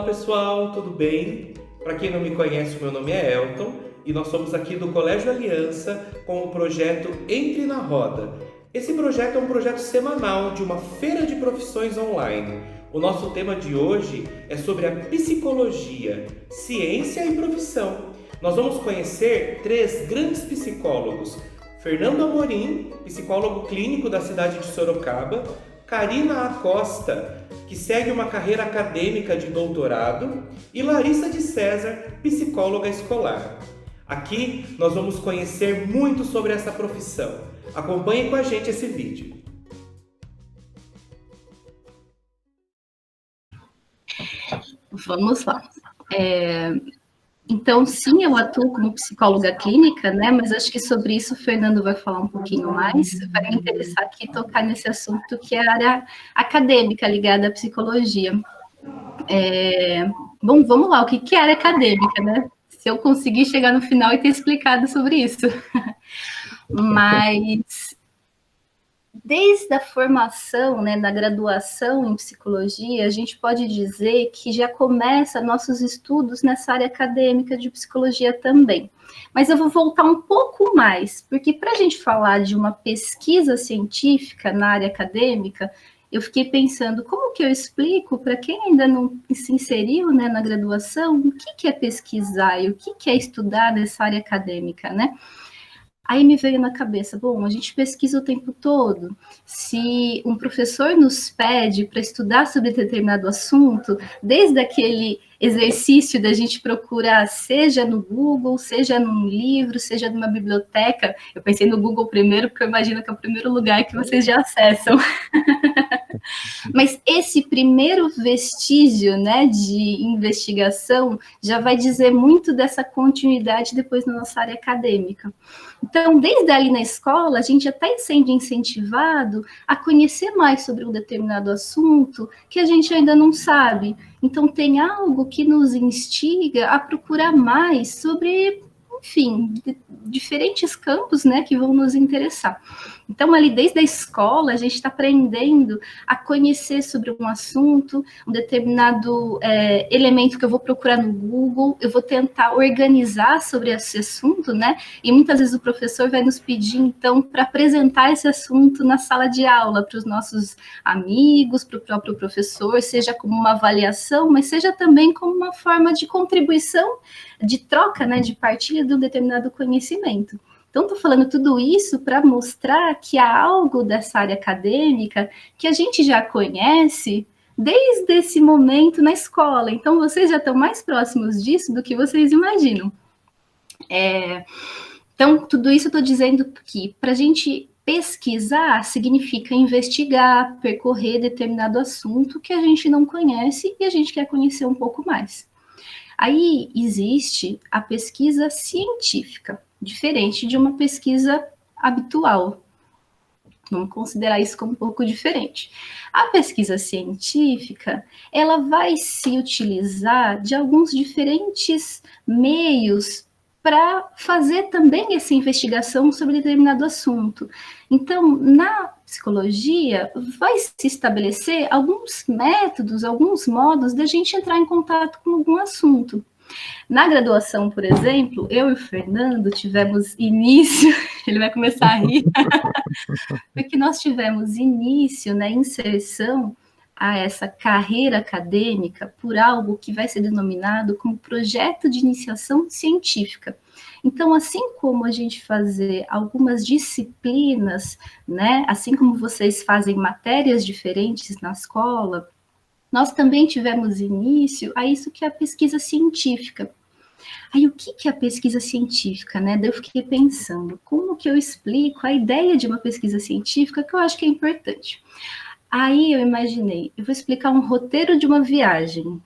pessoal, tudo bem? Para quem não me conhece, meu nome é Elton e nós somos aqui do Colégio Aliança com o projeto Entre na Roda. Esse projeto é um projeto semanal de uma feira de profissões online. O nosso tema de hoje é sobre a psicologia, ciência e profissão. Nós vamos conhecer 3 grandes psicólogos: Fernando Amorim, psicólogo clínico da cidade de Sorocaba; Karina Acosta, que segue uma carreira acadêmica de doutorado; e Larissa de César, psicóloga escolar. Aqui nós vamos conhecer muito sobre essa profissão. Acompanhe com a gente esse vídeo. Vamos lá. Então, sim, eu atuo como psicóloga clínica, né? Mas acho que sobre isso o Fernando vai falar um pouquinho mais. Vai me interessar aqui tocar nesse assunto que é a área acadêmica ligada à psicologia. Bom, vamos lá, o que é área acadêmica, né? Se eu conseguir chegar no final e ter explicado sobre isso. Mas desde a formação, né, da graduação em psicologia, a gente pode dizer que já começa nossos estudos nessa área acadêmica de psicologia também. Mas eu vou voltar um pouco mais, porque para a gente falar de uma pesquisa científica na área acadêmica, eu fiquei pensando, como que eu explico para quem ainda não se inseriu, né, na graduação, o que é pesquisar e o que é estudar nessa área acadêmica, né? Aí me veio na cabeça, bom, a gente pesquisa o tempo todo. Se um professor nos pede para estudar sobre determinado assunto, desde aquele exercício da gente procurar, seja no Google, seja num livro, seja numa biblioteca. Eu pensei no Google primeiro, porque eu imagino que é o primeiro lugar que vocês já acessam. Mas esse primeiro vestígio, né, de investigação já vai dizer muito dessa continuidade depois na nossa área acadêmica. Então, desde ali na escola, a gente já está sendo incentivado a conhecer mais sobre um determinado assunto que a gente ainda não sabe. Então, tem algo que nos instiga a procurar mais sobre, enfim, diferentes campos, né, que vão nos interessar. Então, ali desde a escola, a gente está aprendendo a conhecer sobre um assunto, um determinado elemento que eu vou procurar no Google, eu vou tentar organizar sobre esse assunto, né? E muitas vezes o professor vai nos pedir, então, para apresentar esse assunto na sala de aula para os nossos amigos, para o próprio professor, seja como uma avaliação, mas seja também como uma forma de contribuição, de troca, né? De partilha de um determinado conhecimento. Então, estou falando tudo isso para mostrar que há algo dessa área acadêmica que a gente já conhece desde esse momento na escola. Então, vocês já estão mais próximos disso do que vocês imaginam. Então, tudo isso eu estou dizendo que para a gente pesquisar significa investigar, percorrer determinado assunto que a gente não conhece e a gente quer conhecer um pouco mais. Aí existe a pesquisa científica, diferente de uma pesquisa habitual. Vamos considerar isso como um pouco diferente. A pesquisa científica, ela vai se utilizar de alguns diferentes meios para fazer também essa investigação sobre determinado assunto. Então, na psicologia, vai se estabelecer alguns métodos, alguns modos da gente entrar em contato com algum assunto. Na graduação, por exemplo, eu e o Fernando tivemos início, ele vai começar a rir, porque nós tivemos início, né, inserção a essa carreira acadêmica por algo que vai ser denominado como projeto de iniciação científica. Então, assim como a gente fazer algumas disciplinas, né, assim como vocês fazem matérias diferentes na escola, nós também tivemos início a isso que é a pesquisa científica. Aí, o que é a pesquisa científica, né? Daí eu fiquei pensando, como que eu explico a ideia de uma pesquisa científica, que eu acho que é importante. Aí eu imaginei, eu vou explicar um roteiro de uma viagem.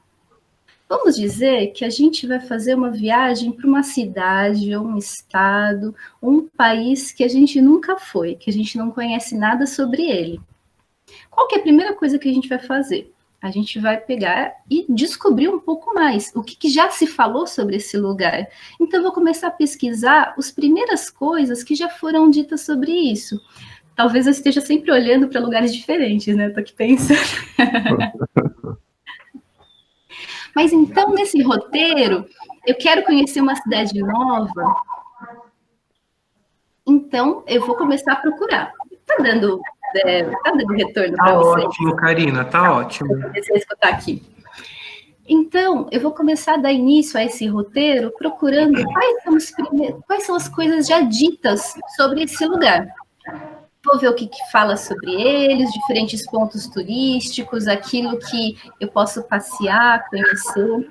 Vamos dizer que a gente vai fazer uma viagem para uma cidade, ou um estado, um país que a gente nunca foi, que a gente não conhece nada sobre ele. Qual que é a primeira coisa que a gente vai fazer? A gente vai pegar e descobrir um pouco mais o que já se falou sobre esse lugar. Então, eu vou começar a pesquisar as primeiras coisas que já foram ditas sobre isso. Talvez eu esteja sempre olhando para lugares diferentes, né? Estou aqui pensando. Mas então, nesse roteiro, eu quero conhecer uma cidade nova, então eu vou começar a procurar. Tá dando retorno para Tá vocês? ótimo, Karina, tá ótimo. Vou começar a escutar aqui. Então, eu vou começar a dar início a esse roteiro procurando quais são as coisas já ditas sobre esse lugar. Vou ver o que fala sobre eles, diferentes pontos turísticos, aquilo que eu posso passear, conhecer.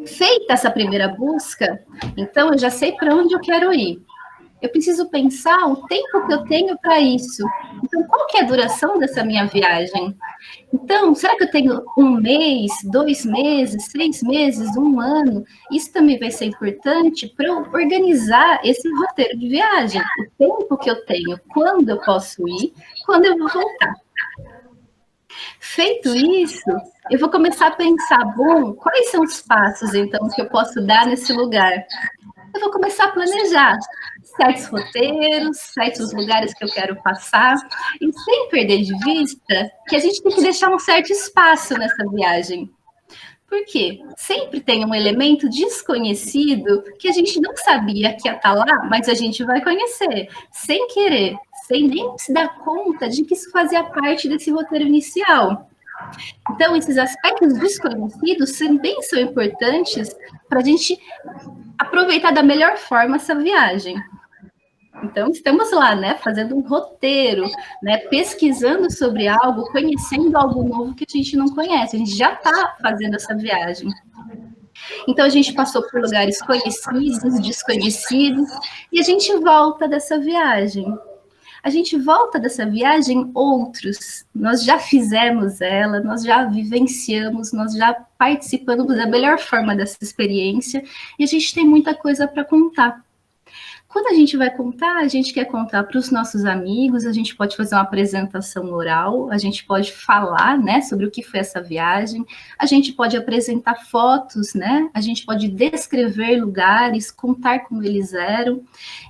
Feita essa primeira busca, então eu já sei para onde eu quero ir. Eu preciso pensar o tempo que eu tenho para isso. Então, qual que é a duração dessa minha viagem? Então, será que eu tenho 1 mês, 2 meses, 6 meses, 1 ano? Isso também vai ser importante para eu organizar esse roteiro de viagem. O tempo que eu tenho, quando eu posso ir, quando eu vou voltar. Feito isso, eu vou começar a pensar, bom, quais são os passos, então, que eu posso dar nesse lugar? Eu vou começar a planejar certos roteiros, certos lugares que eu quero passar, e sem perder de vista que a gente tem que deixar um certo espaço nessa viagem. Por quê? Sempre tem um elemento desconhecido que a gente não sabia que ia estar lá, mas a gente vai conhecer, sem querer, sem nem se dar conta de que isso fazia parte desse roteiro inicial. Então, esses aspectos desconhecidos também são importantes para a gente aproveitar da melhor forma essa viagem. Então, estamos lá, né, fazendo um roteiro, né, pesquisando sobre algo, conhecendo algo novo que a gente não conhece, a gente já está fazendo essa viagem. Então, a gente passou por lugares conhecidos, desconhecidos, e a gente volta dessa viagem. A gente volta dessa viagem outros, nós já fizemos ela, nós já vivenciamos, nós já participamos da melhor forma dessa experiência, e a gente tem muita coisa para contar. Quando a gente vai contar, a gente quer contar para os nossos amigos, a gente pode fazer uma apresentação oral, a gente pode falar, né, sobre o que foi essa viagem, a gente pode apresentar fotos, né, a gente pode descrever lugares, contar como eles eram,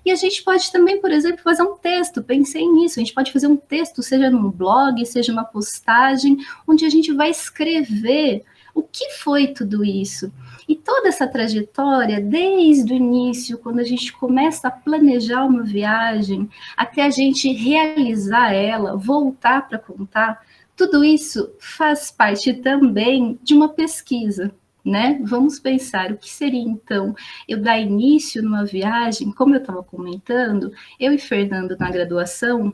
e a gente pode também, por exemplo, fazer um texto, pensei nisso, a gente pode fazer um texto, seja num blog, seja uma postagem, onde a gente vai escrever o que foi tudo isso? E toda essa trajetória, desde o início, quando a gente começa a planejar uma viagem, até a gente realizar ela, voltar para contar, tudo isso faz parte também de uma pesquisa, né? Vamos pensar o que seria, então, eu dar início numa viagem, como eu estava comentando, eu e Fernando na graduação,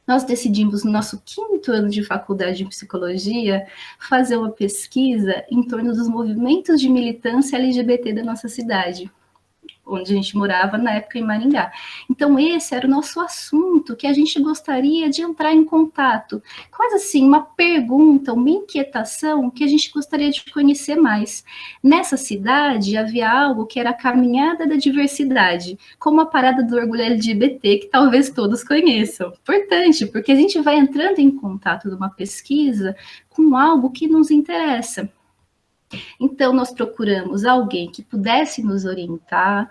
nós decidimos, no nosso 5º ano de faculdade de psicologia, fazer uma pesquisa em torno dos movimentos de militância LGBT da nossa cidade, onde a gente morava na época em Maringá. Então esse era o nosso assunto, que a gente gostaria de entrar em contato. Quase assim, uma pergunta, uma inquietação que a gente gostaria de conhecer mais. Nessa cidade havia algo que era a Caminhada da Diversidade, como a Parada do Orgulho LGBT, que talvez todos conheçam. Importante, porque a gente vai entrando em contato numa pesquisa com algo que nos interessa. Então, nós procuramos alguém que pudesse nos orientar,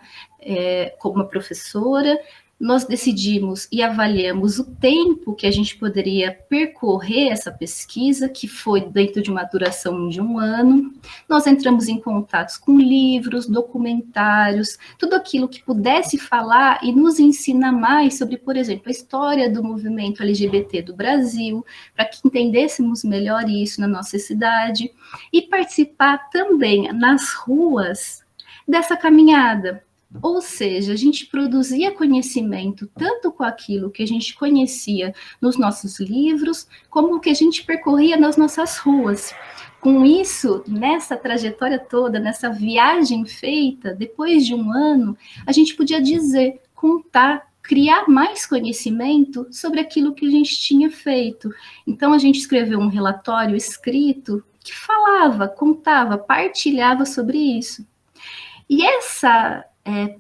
como uma professora, nós decidimos e avaliamos o tempo que a gente poderia percorrer essa pesquisa, que foi dentro de uma duração de 1 ano. Nós entramos em contatos com livros, documentários, tudo aquilo que pudesse falar e nos ensinar mais sobre, por exemplo, a história do movimento LGBT do Brasil, para que entendêssemos melhor isso na nossa cidade, e participar também nas ruas dessa caminhada. Ou seja, a gente produzia conhecimento tanto com aquilo que a gente conhecia nos nossos livros, como o que a gente percorria nas nossas ruas. Com isso, nessa trajetória toda, nessa viagem feita, depois de 1 ano, a gente podia dizer, contar, criar mais conhecimento sobre aquilo que a gente tinha feito. Então, a gente escreveu um relatório escrito que falava, contava, partilhava sobre isso. E essa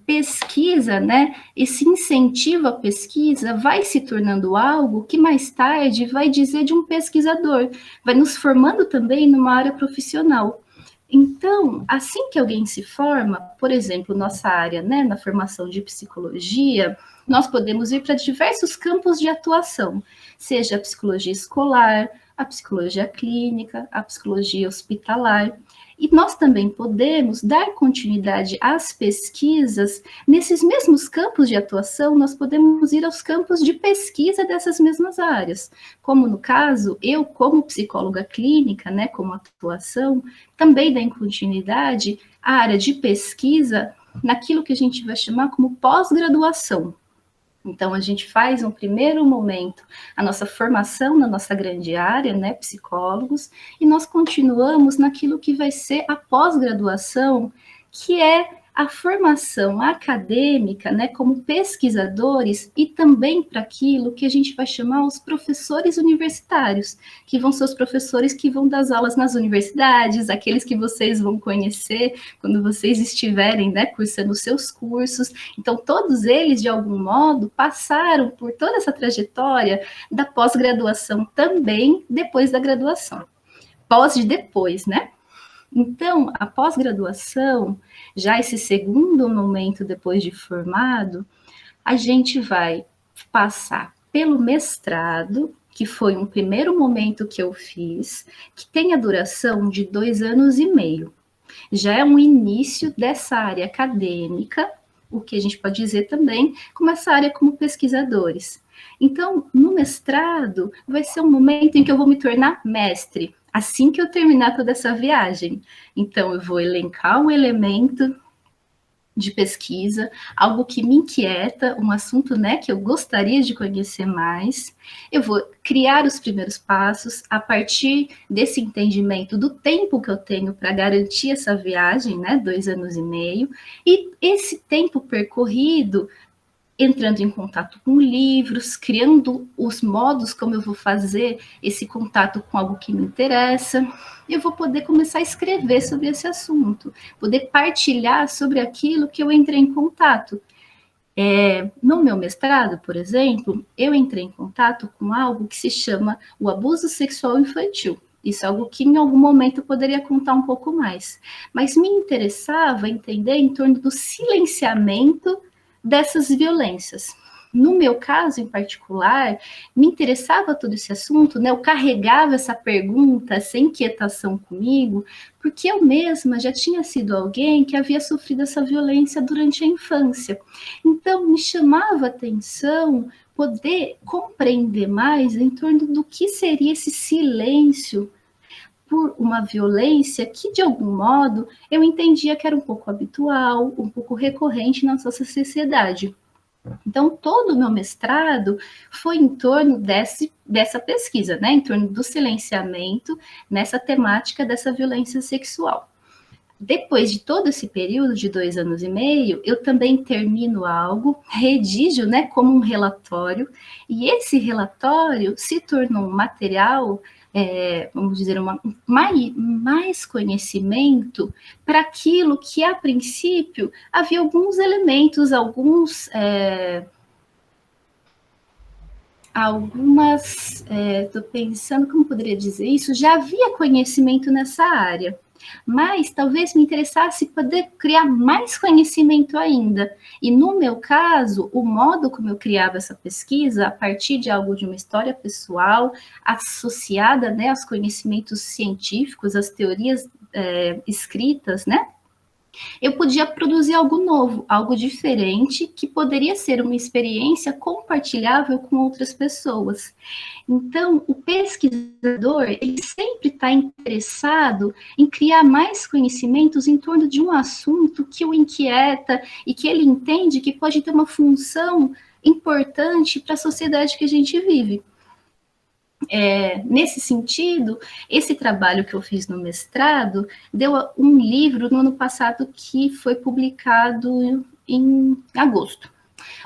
pesquisa, né, esse incentivo à pesquisa vai se tornando algo que mais tarde vai dizer de um pesquisador, vai nos formando também numa área profissional. Então, assim que alguém se forma, por exemplo, nossa área, né, na formação de psicologia, nós podemos ir para diversos campos de atuação, seja a psicologia escolar, a psicologia clínica, a psicologia hospitalar. E nós também podemos dar continuidade às pesquisas nesses mesmos campos de atuação, nós podemos ir aos campos de pesquisa dessas mesmas áreas. Como no caso, eu, como psicóloga clínica, né, como atuação, também dei continuidade à área de pesquisa naquilo que a gente vai chamar como pós-graduação. Então, a gente faz um primeiro momento a nossa formação na nossa grande área, né, psicólogos, e nós continuamos naquilo que vai ser a pós-graduação, que é a formação acadêmica, né, como pesquisadores, e também para aquilo que a gente vai chamar os professores universitários, que vão ser os professores que vão dar as aulas nas universidades, aqueles que vocês vão conhecer quando vocês estiverem, né, cursando os seus cursos. Então, todos eles, de algum modo, passaram por toda essa trajetória da pós-graduação também, depois da graduação. Pós de depois, né? Então, a pós-graduação, já esse segundo momento depois de formado, a gente vai passar pelo mestrado, que foi um primeiro momento que eu fiz, que tem a duração de 2 anos e meio. Já é um início dessa área acadêmica, o que a gente pode dizer também como essa área como pesquisadores. Então, no mestrado, vai ser um momento em que eu vou me tornar mestre, assim que eu terminar toda essa viagem. Então, eu vou elencar um elemento de pesquisa, algo que me inquieta, um assunto, né, que eu gostaria de conhecer mais. Eu vou criar os primeiros passos a partir desse entendimento do tempo que eu tenho para garantir essa viagem, né, 2 anos e meio, e esse tempo percorrido, entrando em contato com livros, criando os modos como eu vou fazer esse contato com algo que me interessa, eu vou poder começar a escrever sobre esse assunto, poder partilhar sobre aquilo que eu entrei em contato. No meu mestrado, por exemplo, eu entrei em contato com algo que se chama o abuso sexual infantil. Isso é algo que em algum momento eu poderia contar um pouco mais. Mas me interessava entender em torno do silenciamento dessas violências. No meu caso, em particular, me interessava todo esse assunto, né? Eu carregava essa pergunta, essa inquietação comigo, porque eu mesma já tinha sido alguém que havia sofrido essa violência durante a infância. Então, me chamava a atenção poder compreender mais em torno do que seria esse silêncio por uma violência que, de algum modo, eu entendia que era um pouco habitual, um pouco recorrente na nossa sociedade. Então, todo o meu mestrado foi em torno dessa pesquisa, né? Em torno do silenciamento, nessa temática dessa violência sexual. Depois de todo esse período de 2 anos e meio, eu também termino algo, redijo, né, como um relatório, e esse relatório se tornou um material, vamos dizer, mais conhecimento para aquilo que, a princípio, havia alguns elementos, estou pensando como poderia dizer isso, já havia conhecimento nessa área, mas talvez me interessasse poder criar mais conhecimento ainda. E no meu caso, o modo como eu criava essa pesquisa, a partir de algo de uma história pessoal, associada, né, aos conhecimentos científicos, às teorias escritas, né? Eu podia produzir algo novo, algo diferente, que poderia ser uma experiência compartilhável com outras pessoas. Então, o pesquisador, ele sempre está interessado em criar mais conhecimentos em torno de um assunto que o inquieta e que ele entende que pode ter uma função importante para a sociedade que a gente vive. Nesse sentido, esse trabalho que eu fiz no mestrado deu um livro no ano passado que foi publicado em agosto.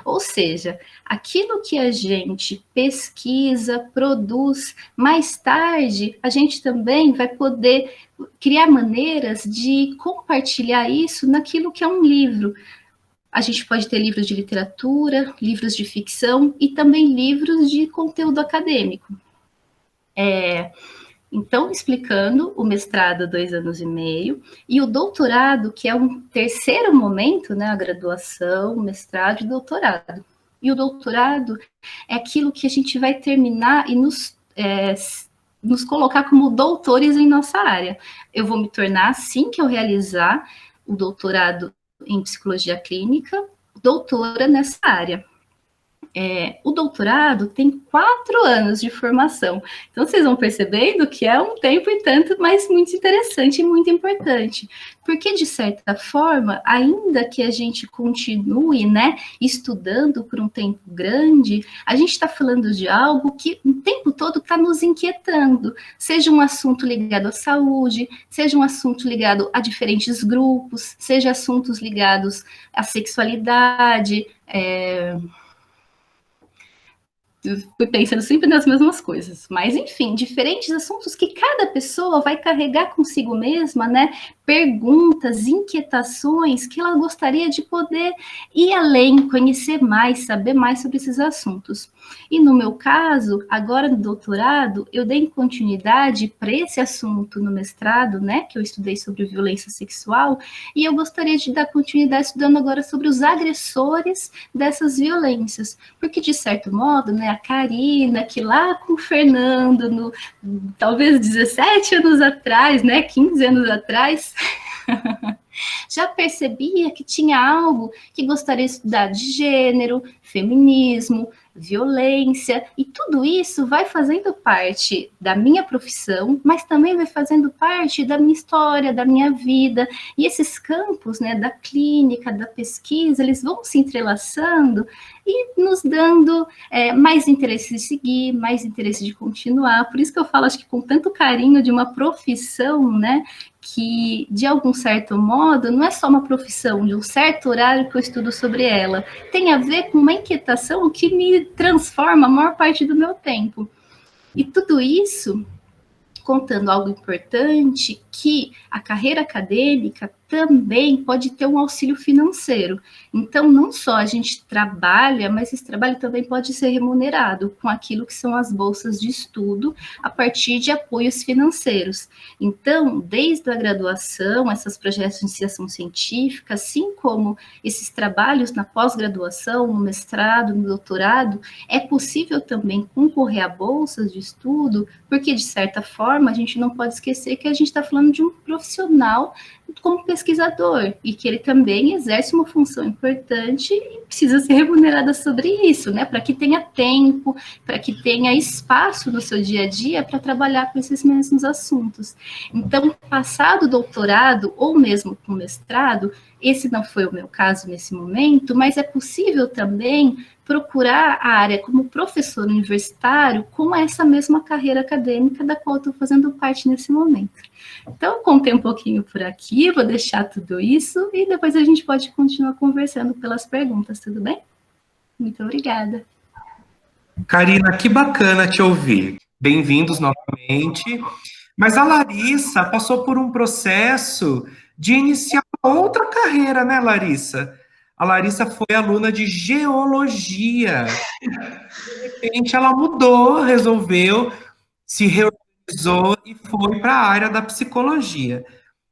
Ou seja, aquilo que a gente pesquisa, produz, mais tarde a gente também vai poder criar maneiras de compartilhar isso naquilo que é um livro. A gente pode ter livros de literatura, livros de ficção e também livros de conteúdo acadêmico. Então, explicando o mestrado 2 anos e meio, e o doutorado, que é um terceiro momento, né, a graduação, mestrado e doutorado. E o doutorado é aquilo que a gente vai terminar e nos nos colocar como doutores em nossa área. Eu vou me tornar, assim que eu realizar o doutorado em psicologia clínica, doutora nessa área. O doutorado tem 4 anos de formação. Então, vocês vão percebendo que é um tempo e tanto, mas muito interessante e muito importante. Porque, de certa forma, ainda que a gente continue, né, estudando por um tempo grande, a gente está falando de algo que o tempo todo está nos inquietando. Seja um assunto ligado à saúde, seja um assunto ligado a diferentes grupos, seja assuntos ligados à sexualidade, fui pensando sempre nas mesmas coisas. Mas, enfim, diferentes assuntos que cada pessoa vai carregar consigo mesma, né? Perguntas, inquietações que ela gostaria de poder ir além, conhecer mais, saber mais sobre esses assuntos. E no meu caso, agora no doutorado, eu dei continuidade para esse assunto no mestrado, né? Que eu estudei sobre violência sexual, e eu gostaria de dar continuidade estudando agora sobre os agressores dessas violências, porque de certo modo, né, a Karina, que lá com o Fernando, talvez 17 anos atrás, né, 15 anos atrás, já percebia que tinha algo que gostaria de estudar de gênero, feminismo, violência, e tudo isso vai fazendo parte da minha profissão, mas também vai fazendo parte da minha história, da minha vida, e esses campos, né, da clínica, da pesquisa, eles vão se entrelaçando e nos dando mais interesse de seguir, mais interesse de continuar. Por isso que eu falo, acho que com tanto carinho de uma profissão, né, que, de algum certo modo, não é só uma profissão, de um certo horário que eu estudo sobre ela, tem a ver com uma inquietação que me transforma a maior parte do meu tempo. E tudo isso contando algo importante, que a carreira acadêmica também pode ter um auxílio financeiro. Então, não só a gente trabalha, mas esse trabalho também pode ser remunerado com aquilo que são as bolsas de estudo, a partir de apoios financeiros. Então, desde a graduação, esses projetos de iniciação científica, assim como esses trabalhos na pós-graduação, no mestrado, no doutorado, é possível também concorrer a bolsas de estudo, porque, de certa forma, a gente não pode esquecer que a gente está falando de um profissional como pesquisador, e que ele também exerce uma função importante e precisa ser remunerada sobre isso, né? Para que tenha tempo, para que tenha espaço no seu dia a dia para trabalhar com esses mesmos assuntos. Então, passado o doutorado, ou mesmo com mestrado, esse não foi o meu caso nesse momento, mas é possível também procurar a área como professor universitário com essa mesma carreira acadêmica da qual estou fazendo parte nesse momento. Então, eu contei um pouquinho por aqui, vou deixar tudo isso e depois a gente pode continuar conversando pelas perguntas, tudo bem? Muito obrigada. Karina, que bacana te ouvir. Bem-vindos novamente. Mas a Larissa passou por um processo de iniciar outra carreira, né, Larissa? A Larissa foi aluna de geologia. De repente, ela mudou, resolveu, se reorganizou e foi para a área da psicologia.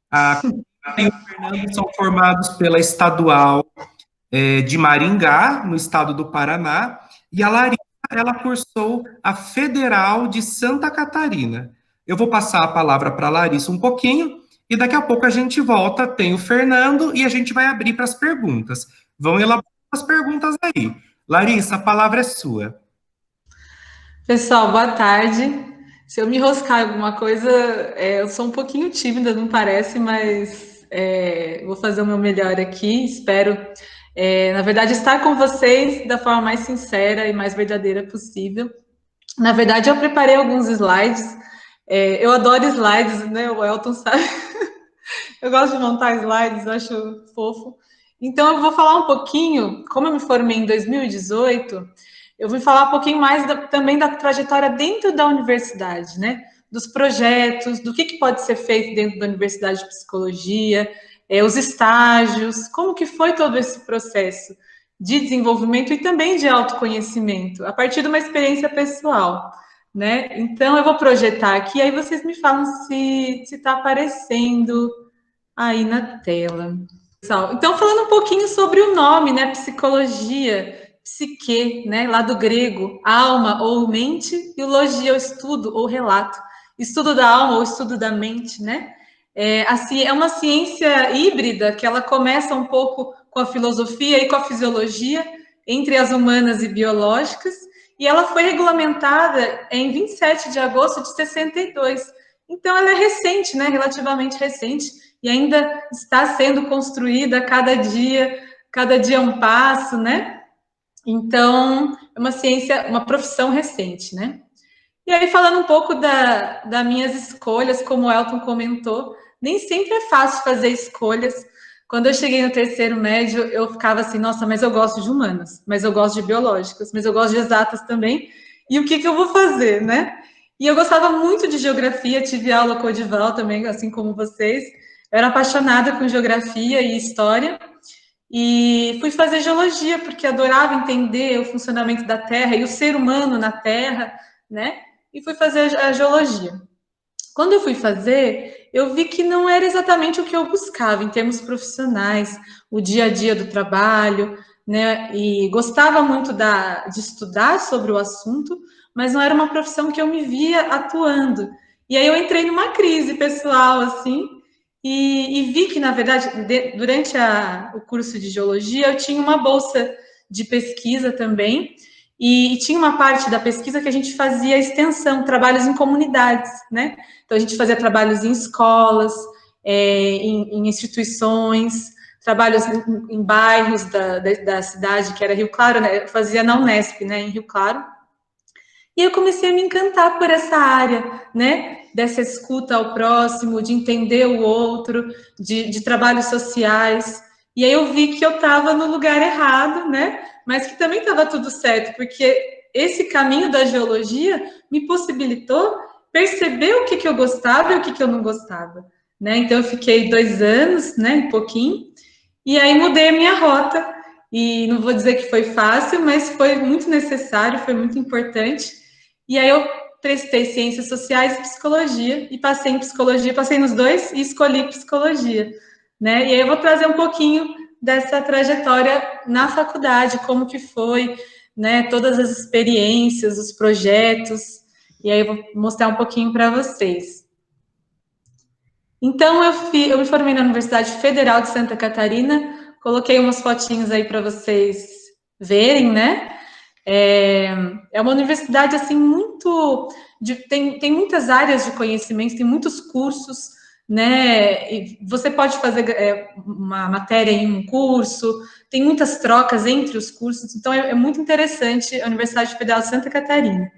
A Karina e o Fernando são formados pela Estadual de Maringá, no estado do Paraná, e a Larissa, ela cursou a Federal de Santa Catarina. Eu vou passar a palavra para a Larissa um pouquinho, e daqui a pouco a gente volta, tem o Fernando, e a gente vai abrir para as perguntas. Vão elaborar as perguntas aí. Larissa, a palavra é sua. Pessoal, boa tarde. Se eu me enroscar em alguma coisa, eu sou um pouquinho tímida, não parece, mas vou fazer o meu melhor aqui. Espero, na verdade, estar com vocês da forma mais sincera e mais verdadeira possível. Na verdade, eu preparei alguns slides. Eu adoro slides, né? O Elton sabe. Eu gosto de montar slides, eu acho fofo. Então, eu vou falar um pouquinho, como eu me formei em 2018, eu vou falar um pouquinho mais também da trajetória dentro da universidade, né? Dos projetos, do que pode ser feito dentro da Universidade de Psicologia, os estágios, como que foi todo esse processo de desenvolvimento e também de autoconhecimento, a partir de uma experiência pessoal, né? Então, eu vou projetar aqui, aí vocês me falam se está aparecendo aí na tela. Então, falando um pouquinho sobre o nome, né? Psicologia, psique, né? Lá do grego, alma ou mente, e o logia, o estudo ou relato. estudo da alma ou estudo da mente, né? É uma ciência híbrida que ela começa um pouco com a filosofia e com a fisiologia, entre as humanas e biológicas, e ela foi regulamentada em 27 de agosto de 62. Então, ela é recente, né? Relativamente recente, e ainda está sendo construída a cada dia um passo, né? Então, é uma ciência, uma profissão recente, né? E aí, falando um pouco das minhas escolhas, como o Elton comentou, nem sempre é fácil fazer escolhas. Quando eu cheguei no terceiro médio, eu ficava assim, nossa, mas eu gosto de humanas, mas eu gosto de biológicas, mas eu gosto de exatas também, e o que eu vou fazer, né? E eu gostava muito de geografia, tive aula com o Odival também, assim como vocês. Eu era apaixonada com geografia e história, e fui fazer geologia, porque adorava entender o funcionamento da Terra e o ser humano na Terra, né? E fui fazer a geologia. Quando eu fui fazer, eu vi que não era exatamente o que eu buscava em termos profissionais, o dia a dia do trabalho, né? E gostava muito de estudar sobre o assunto, mas não era uma profissão que eu me via atuando. E aí eu entrei numa crise pessoal, assim, e vi que, na verdade, durante o curso de geologia, eu tinha uma bolsa de pesquisa também, e tinha uma parte da pesquisa que a gente fazia extensão, trabalhos em comunidades, né? Então, a gente fazia trabalhos em escolas, em instituições, trabalhos em bairros da cidade, que era Rio Claro, né? Eu fazia na Unesp, né, em Rio Claro. E eu comecei a me encantar por essa área, né? Dessa escuta ao próximo, de entender o outro, de trabalhos sociais. E aí eu vi que eu estava no lugar errado, né? Mas que também estava tudo certo, porque esse caminho da geologia me possibilitou perceber o que eu gostava e o que eu não gostava, né? Então eu fiquei 2 anos, né? Um pouquinho, e aí mudei a minha rota. E não vou dizer que foi fácil, mas foi muito necessário, foi muito importante. E aí eu prestei Ciências Sociais e Psicologia, e passei em Psicologia, passei nos dois e escolhi Psicologia, né? E aí eu vou trazer um pouquinho dessa trajetória na faculdade, como que foi, né? Todas as experiências, os projetos, e aí eu vou mostrar um pouquinho para vocês. Então, eu me formei na Universidade Federal de Santa Catarina, coloquei umas fotinhos aí para vocês verem, né? É uma universidade, assim, tem muitas áreas de conhecimento, tem muitos cursos, né? E você pode fazer uma matéria em um curso, tem muitas trocas entre os cursos, então é muito interessante a Universidade Federal de Santa Catarina.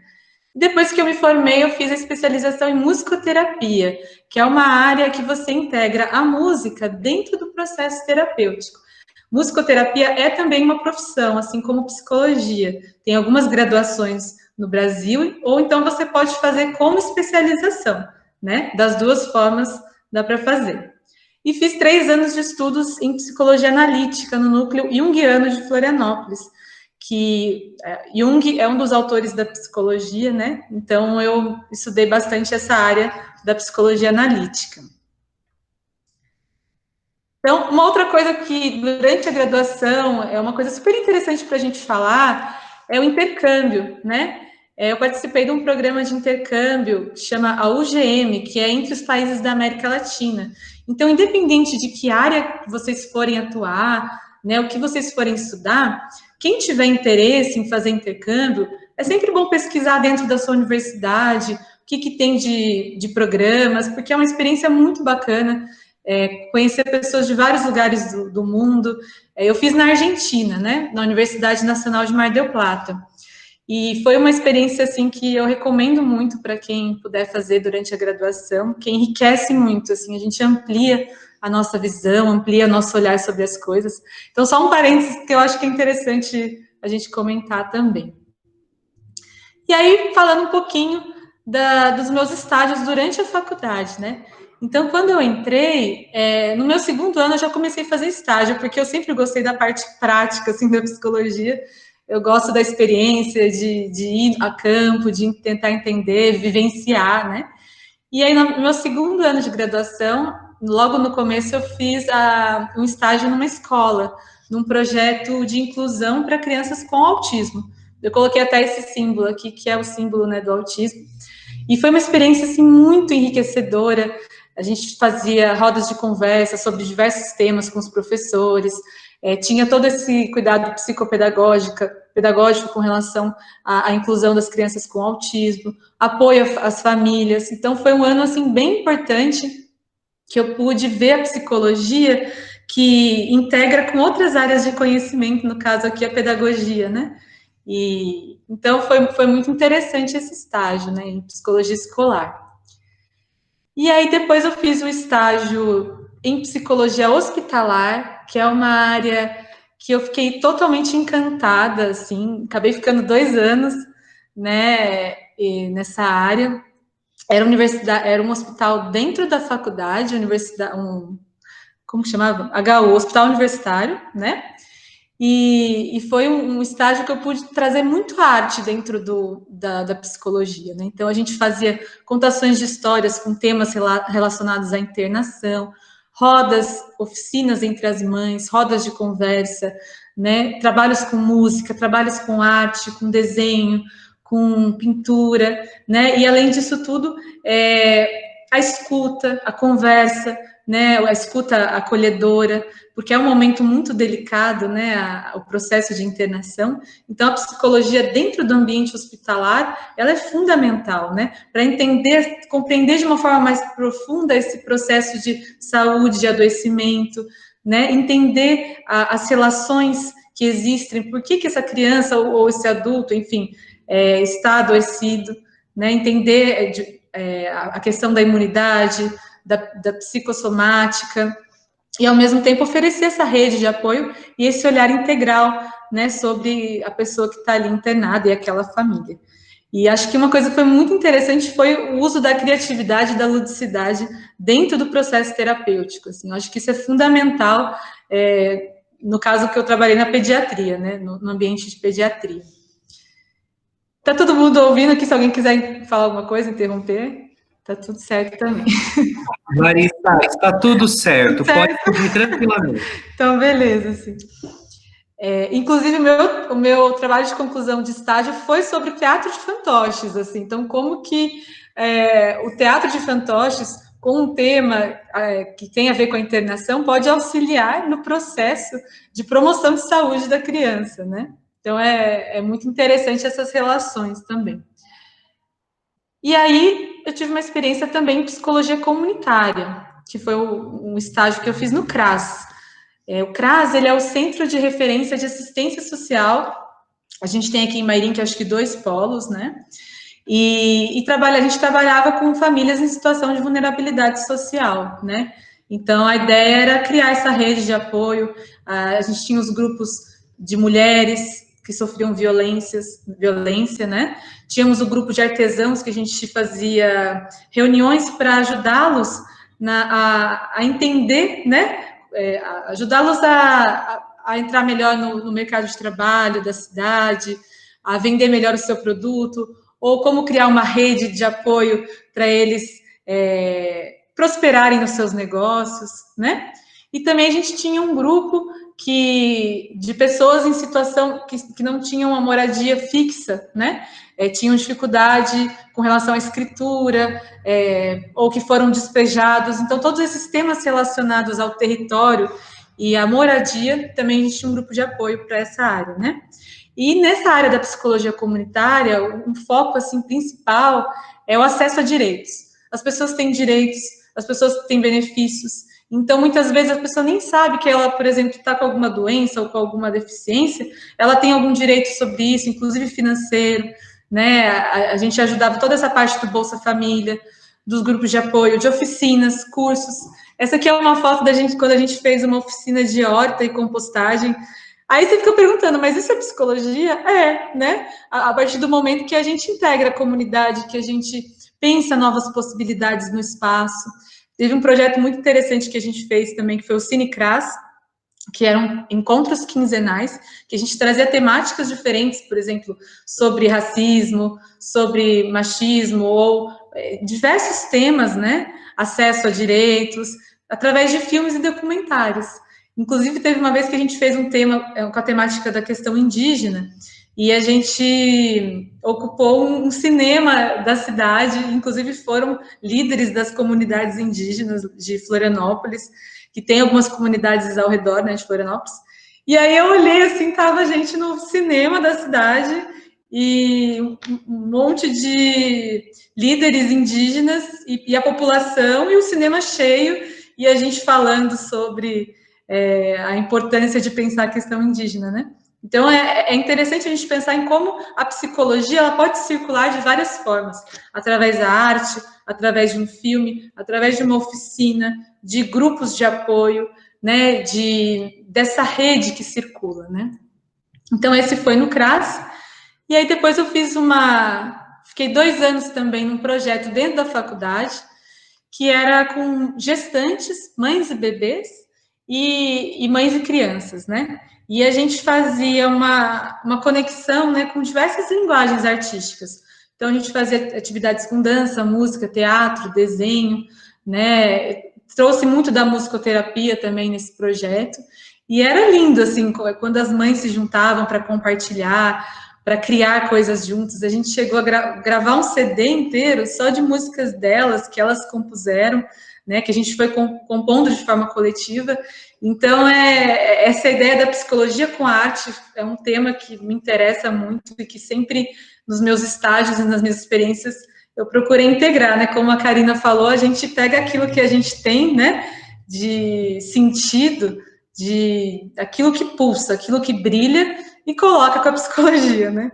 Depois que eu me formei, eu fiz a especialização em musicoterapia, que é uma área que você integra a música dentro do processo terapêutico. Musicoterapia é também uma profissão, assim como psicologia. Tem algumas graduações no Brasil, ou então você pode fazer como especialização, né? Das duas formas dá para fazer. E fiz 3 anos de estudos em psicologia analítica no núcleo junguiano de Florianópolis, que Jung é um dos autores da psicologia, né? Então eu estudei bastante essa área da psicologia analítica. Então, uma outra coisa que durante a graduação é uma coisa super interessante para a gente falar é o intercâmbio, né? Eu participei de um programa de intercâmbio que chama a UGM, que é entre os países da América Latina. Então, independente de que área vocês forem atuar, né, o que vocês forem estudar, quem tiver interesse em fazer intercâmbio, é sempre bom pesquisar dentro da sua universidade, o que tem de programas, porque é uma experiência muito bacana, conhecer pessoas de vários lugares do mundo. Eu fiz na Argentina, né, na Universidade Nacional de Mar del Plata. E foi uma experiência, assim, que eu recomendo muito para quem puder fazer durante a graduação, que enriquece muito, assim, a gente amplia a nossa visão, amplia nosso olhar sobre as coisas. Então, só um parênteses que eu acho que é interessante a gente comentar também. E aí, falando um pouquinho dos meus estágios durante a faculdade, né? Então, quando eu entrei, no meu 2º ano, eu já comecei a fazer estágio, porque eu sempre gostei da parte prática, assim, da psicologia. Eu gosto da experiência de ir a campo, de tentar entender, vivenciar, né? E aí, no meu 2º ano de graduação, logo no começo, eu fiz um estágio numa escola, num projeto de inclusão para crianças com autismo. Eu coloquei até esse símbolo aqui, que é o símbolo, né, do autismo. E foi uma experiência, assim, muito enriquecedora. A gente fazia rodas de conversa sobre diversos temas com os professores, tinha todo esse cuidado pedagógico com relação à inclusão das crianças com autismo, apoio às famílias. Então, foi um ano, assim, bem importante, que eu pude ver a psicologia que integra com outras áreas de conhecimento, no caso aqui a pedagogia, né? E então foi muito interessante esse estágio, né, em psicologia escolar. E aí depois eu fiz o estágio em psicologia hospitalar, que é uma área que eu fiquei totalmente encantada, assim, acabei ficando 2 anos, né, nessa área. Era um hospital dentro da faculdade, como que chamava? HU, Hospital Universitário, né? E foi um estágio que eu pude trazer muito arte dentro da psicologia, né? Então, a gente fazia contações de histórias com temas relacionados à internação, rodas, oficinas entre as mães, rodas de conversa, né? Trabalhos com música, trabalhos com arte, com desenho, com pintura, né? E, além disso tudo, a escuta, a conversa, né? A escuta acolhedora, porque é um momento muito delicado, né, o processo de internação. Então, a psicologia dentro do ambiente hospitalar, ela é fundamental, né, para compreender de uma forma mais profunda esse processo de saúde, de adoecimento, né, entender as relações que existem, por que essa criança ou esse adulto, enfim, está adoecido, né, entender a questão da imunidade, da psicossomática, e, ao mesmo tempo, oferecer essa rede de apoio e esse olhar integral, né, sobre a pessoa que está ali internada e aquela família. E acho que uma coisa que foi muito interessante foi o uso da criatividade e da ludicidade dentro do processo terapêutico. Assim, eu acho que isso é fundamental, no caso que eu trabalhei na pediatria, né, no ambiente de pediatria. Tá todo mundo ouvindo aqui? Se alguém quiser falar alguma coisa, interromper, tá tudo certo também. Larissa, está tudo certo, pode seguir tranquilamente. Então, beleza, assim. Inclusive, o meu trabalho de conclusão de estágio foi sobre o teatro de fantoches, assim. Então, como que o teatro de fantoches, com um tema que tem a ver com a internação, pode auxiliar no processo de promoção de saúde da criança, né? Então, é muito interessante essas relações também. E aí, eu tive uma experiência também em psicologia comunitária, que foi um estágio que eu fiz no CRAS. O CRAS, ele é o Centro de Referência de Assistência Social. A gente tem aqui em Mairim, que acho que 2 polos, né? E a gente trabalhava com famílias em situação de vulnerabilidade social, né? Então, a ideia era criar essa rede de apoio. A gente tinha os grupos de mulheres que sofriam violência, né? Tínhamos o grupo de artesãos, que a gente fazia reuniões para ajudá-los a entender, né? Ajudá-los a entrar melhor no mercado de trabalho da cidade, a vender melhor o seu produto, ou como criar uma rede de apoio para eles prosperarem nos seus negócios, né? E também a gente tinha um grupo de pessoas em situação que não tinham uma moradia fixa, né? Tinham dificuldade com relação à escritura, ou que foram despejados. Então, todos esses temas relacionados ao território e à moradia, também a gente tinha um grupo de apoio para essa área, né? E nessa área da psicologia comunitária, um foco, assim, principal é o acesso a direitos. As pessoas têm direitos, as pessoas têm benefícios. Então, muitas vezes, a pessoa nem sabe que ela, por exemplo, está com alguma doença ou com alguma deficiência, ela tem algum direito sobre isso, inclusive financeiro, né? A gente ajudava toda essa parte do Bolsa Família, dos grupos de apoio, de oficinas, cursos. Essa aqui é uma foto da gente, quando a gente fez uma oficina de horta e compostagem. Aí você fica perguntando, mas isso é psicologia? Né? A partir do momento que a gente integra a comunidade, que a gente pensa novas possibilidades no espaço. Teve um projeto muito interessante que a gente fez também, que foi o Cinecras, que eram encontros quinzenais, que a gente trazia temáticas diferentes, por exemplo, sobre racismo, sobre machismo, ou diversos temas, né? Acesso a direitos, através de filmes e documentários. Inclusive, teve uma vez que a gente fez um tema com a temática da questão indígena, e a gente ocupou um cinema da cidade, inclusive foram líderes das comunidades indígenas de Florianópolis, que tem algumas comunidades ao redor, né, de Florianópolis. E aí eu olhei assim, tava a gente no cinema da cidade e um monte de líderes indígenas e a população e o cinema cheio e a gente falando sobre a importância de pensar a questão indígena, né? Então, é interessante a gente pensar em como a psicologia ela pode circular de várias formas, através da arte, através de um filme, através de uma oficina, de grupos de apoio, né, dessa rede que circula, né? Então, esse foi no CRAS, e aí depois eu fiquei 2 anos também num projeto dentro da faculdade, que era com gestantes, mães e bebês, e mães e crianças, né? E a gente fazia uma conexão, né, com diversas linguagens artísticas. Então, a gente fazia atividades com dança, música, teatro, desenho, né? Trouxe muito da musicoterapia também nesse projeto. E era lindo, assim, quando as mães se juntavam para compartilhar, para criar coisas juntos. A gente chegou a gravar um CD inteiro só de músicas delas, que elas compuseram, né, que a gente foi compondo de forma coletiva. Então, essa ideia da psicologia com a arte é um tema que me interessa muito e que sempre, nos meus estágios e nas minhas experiências, eu procurei integrar, né? Como a Karina falou, a gente pega aquilo que a gente tem, né, de sentido, aquilo que pulsa, aquilo que brilha, e coloca com a psicologia, né?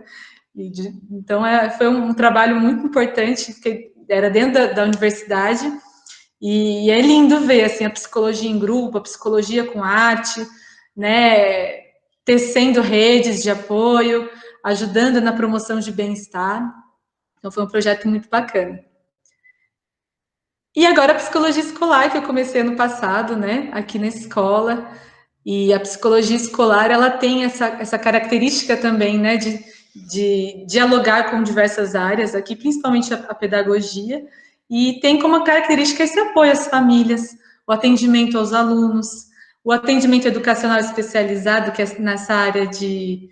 Então, foi um trabalho muito importante, que era dentro da universidade, e é lindo ver, assim, a psicologia em grupo, a psicologia com arte, né, tecendo redes de apoio, ajudando na promoção de bem-estar. Então, foi um projeto muito bacana. E agora a psicologia escolar, que eu comecei ano passado, né, aqui na escola. E a psicologia escolar, ela tem essa característica também, né, de dialogar com diversas áreas, aqui principalmente a pedagogia, e tem como característica esse apoio às famílias, o atendimento aos alunos, o atendimento educacional especializado, que é nessa área de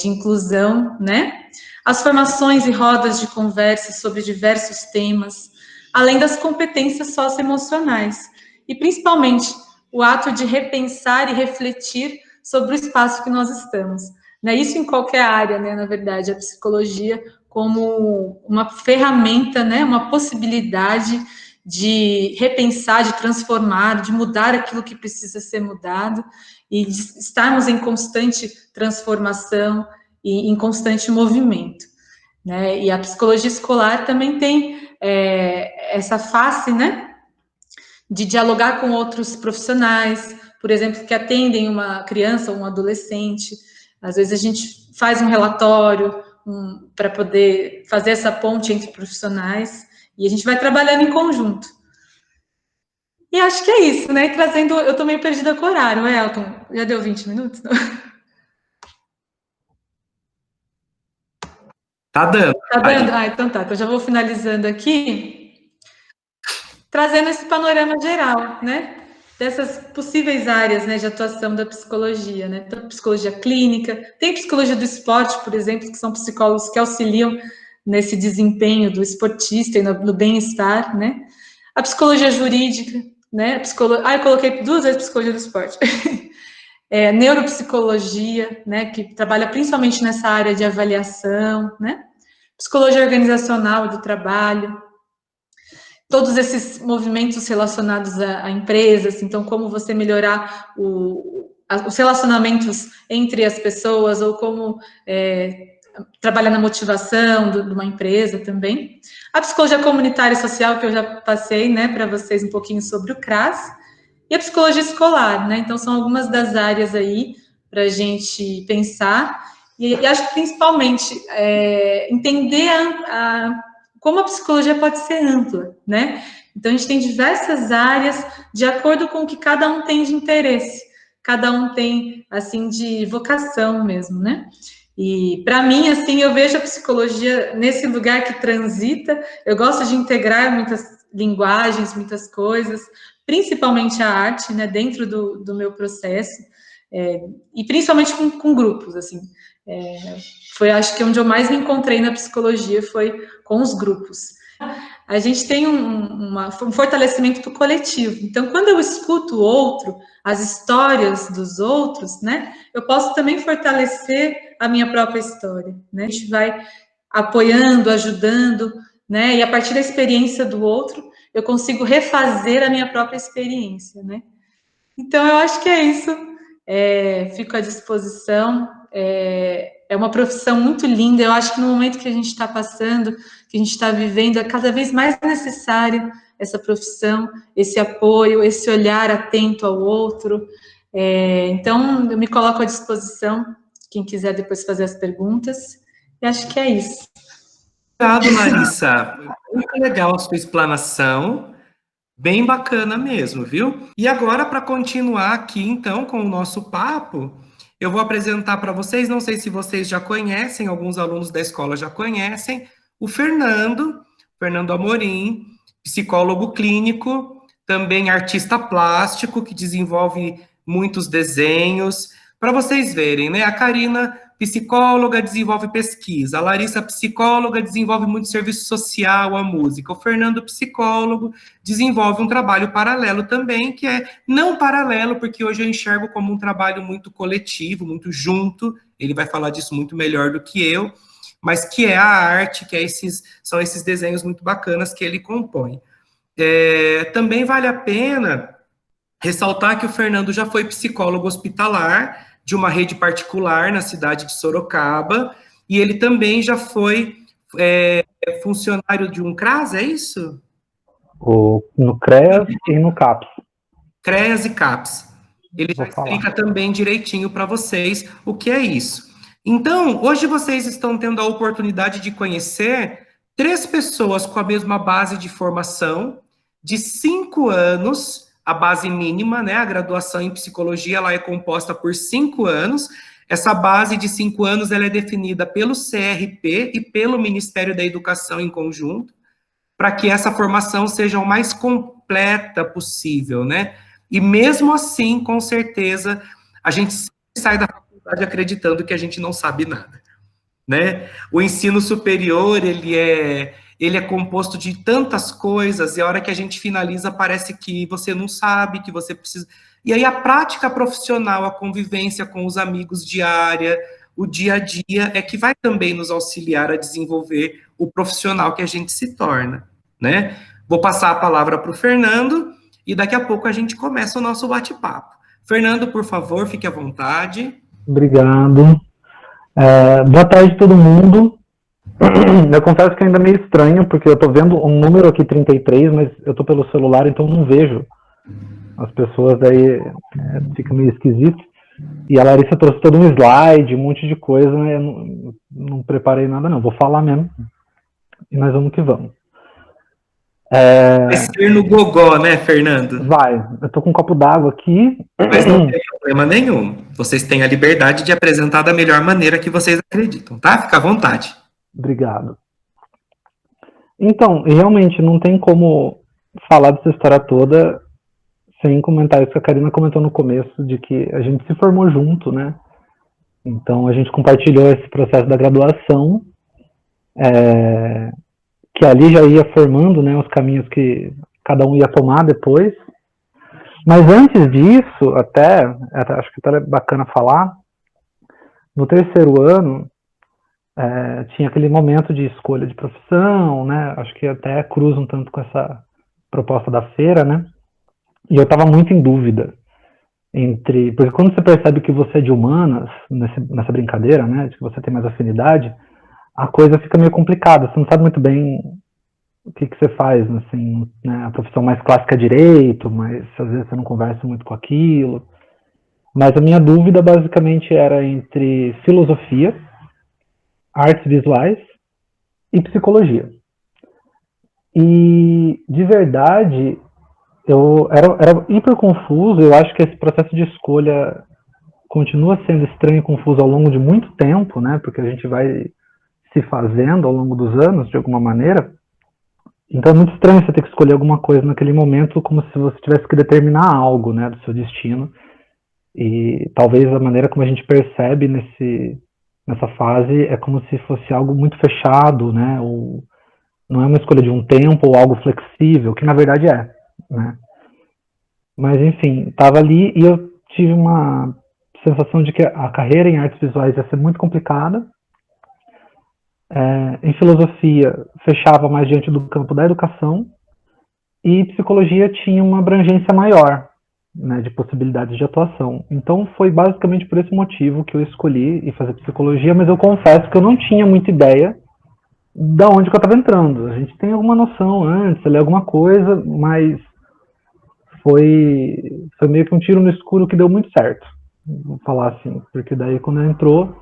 inclusão, né, as formações e rodas de conversa sobre diversos temas, além das competências socioemocionais, e principalmente o ato de repensar e refletir sobre o espaço que nós estamos. Né? Isso em qualquer área, né, na verdade, a psicologia como uma ferramenta, né, uma possibilidade de repensar, de transformar, de mudar aquilo que precisa ser mudado e de estarmos em constante transformação e em constante movimento. Né? E a psicologia escolar também tem essa face, né, de dialogar com outros profissionais, por exemplo, que atendem uma criança ou um adolescente. Às vezes a gente faz um relatório para poder fazer essa ponte entre profissionais e a gente vai trabalhando em conjunto. E acho que é isso, né? Trazendo, eu tô meio perdida com o horário, Elton. Já deu 20 minutos? Tá dando. Tá dando? Ah, então tá. Então já vou finalizando aqui, trazendo esse panorama geral, né? Dessas possíveis áreas, né, de atuação da psicologia, né? Então, psicologia clínica, tem psicologia do esporte, por exemplo, que são psicólogos que auxiliam nesse desempenho do esportista e no bem-estar, né? A psicologia jurídica, né? Eu coloquei 2 vezes psicologia do esporte. Neuropsicologia, né, que trabalha principalmente nessa área de avaliação, né? Psicologia organizacional e do trabalho, todos esses movimentos relacionados a empresas, então como você melhorar os relacionamentos entre as pessoas, ou como trabalhar na motivação de uma empresa também. A psicologia comunitária e social, que eu já passei, né, para vocês um pouquinho sobre o CRAS, e a psicologia escolar, né, então são algumas das áreas aí para a gente pensar, e acho que principalmente entender como a psicologia pode ser ampla, né? Então, a gente tem diversas áreas de acordo com o que cada um tem de interesse, cada um tem, assim, de vocação mesmo, né? E, para mim, assim, eu vejo a psicologia nesse lugar que transita, eu gosto de integrar muitas linguagens, muitas coisas, principalmente a arte, né, dentro do meu processo. e principalmente com grupos, assim. Foi, acho que onde eu mais me encontrei na psicologia foi com os grupos. A gente tem um fortalecimento do coletivo. Então, quando eu escuto o outro, as histórias dos outros, né, eu posso também fortalecer a minha própria história, né? A gente vai apoiando, ajudando, né? E a partir da experiência do outro, eu consigo refazer a minha própria experiência, né? Então, eu acho que é isso. Fico à disposição. É uma profissão muito linda. Eu acho que no momento que a gente está passando, que a gente está vivendo, é cada vez mais necessária essa profissão, esse apoio, esse olhar atento ao outro. Então, eu me coloco à disposição, quem quiser depois fazer as perguntas. E acho que é isso. Obrigado, Larissa. Muito legal a sua explanação. Bem bacana mesmo, viu? E agora, para continuar aqui, então, com o nosso papo, eu vou apresentar para vocês, não sei se vocês já conhecem, alguns alunos da escola já conhecem, o Fernando Amorim, psicólogo clínico, também artista plástico, que desenvolve muitos desenhos. Para vocês verem, né? A Karina, psicóloga, desenvolve pesquisa. A Larissa, psicóloga, desenvolve muito serviço social, a música. O Fernando, psicólogo, desenvolve um trabalho paralelo também, que é não paralelo, porque hoje eu enxergo como um trabalho muito coletivo, muito junto. Ele vai falar disso muito melhor do que eu, mas que é a arte, que são esses desenhos muito bacanas que ele compõe. Também vale a pena ressaltar que o Fernando já foi psicólogo hospitalar de uma rede particular na cidade de Sorocaba, e ele também já foi funcionário de um CRAS, é isso? No CREAS e no CAPS. CREAS e CAPS. Ele já explica também direitinho para vocês o que é isso. Então, hoje vocês estão tendo a oportunidade de conhecer 3 pessoas com a mesma base de formação, de 5 anos, a base mínima, né? A graduação em psicologia, ela é composta por 5 anos. Essa base de 5 anos, ela é definida pelo CRP e pelo Ministério da Educação em conjunto, para que essa formação seja o mais completa possível, né? E mesmo assim, com certeza, a gente sai da faculdade acreditando que a gente não sabe nada, né? O ensino superior, ele é composto de tantas coisas, e a hora que a gente finaliza, parece que você não sabe, que você precisa... E aí a prática profissional, a convivência com os amigos diária, o dia a dia, é que vai também nos auxiliar a desenvolver o profissional que a gente se torna, né? Vou passar a palavra para o Fernando, e daqui a pouco a gente começa o nosso bate-papo. Fernando, por favor, fique à vontade. Obrigado. Boa tarde, todo mundo. Eu confesso que ainda é meio estranho, porque eu estou vendo um número aqui 33, mas eu estou pelo celular, então não vejo as pessoas, daí fica meio esquisito. E a Larissa trouxe todo um slide, um monte de coisa, né? Eu não preparei nada não, vou falar mesmo. E nós vamos que vamos. Vai ser no gogó, né, Fernando? Vai, eu tô com um copo d'água aqui. Mas não tem problema nenhum. Vocês têm a liberdade de apresentar da melhor maneira que vocês acreditam, tá? Fica à vontade. Obrigado. Então, realmente, não tem como falar dessa história toda sem comentar isso que a Karina comentou no começo, de que a gente se formou junto, né? Então, a gente compartilhou esse processo da graduação, que ali já ia formando, né, os caminhos que cada um ia tomar depois. Mas antes disso, acho que até é bacana falar, no terceiro ano, tinha aquele momento de escolha de profissão, né, acho que até cruza um tanto com essa proposta da feira, né, e eu estava muito em dúvida porque quando você percebe que você é de humanas, nessa brincadeira, né, de que você tem mais afinidade, a coisa fica meio complicada, você não sabe muito bem o que você faz, assim, né, a profissão mais clássica é direito, mas às vezes você não conversa muito com aquilo. Mas a minha dúvida basicamente era entre filosofia, artes visuais e psicologia. E, de verdade, eu era hiper confuso. Eu acho que esse processo de escolha continua sendo estranho e confuso ao longo de muito tempo, né, porque a gente vai se fazendo ao longo dos anos, de alguma maneira. Então é muito estranho você ter que escolher alguma coisa naquele momento, como se você tivesse que determinar algo, né, do seu destino. E talvez a maneira como a gente percebe nessa fase é como se fosse algo muito fechado, né? Ou não é uma escolha de um tempo ou algo flexível, que na verdade é, né? Mas enfim, estava ali e eu tive uma sensação de que a carreira em artes visuais ia ser muito complicada. Em filosofia, fechava mais diante do campo da educação, e psicologia tinha uma abrangência maior, né, de possibilidades de atuação. Então foi basicamente por esse motivo que eu escolhi ir fazer psicologia, mas eu confesso que eu não tinha muita ideia da onde que eu estava entrando. A gente tem alguma noção antes, ler alguma coisa, mas foi meio que um tiro no escuro que deu muito certo, vou falar assim, porque daí quando entrou,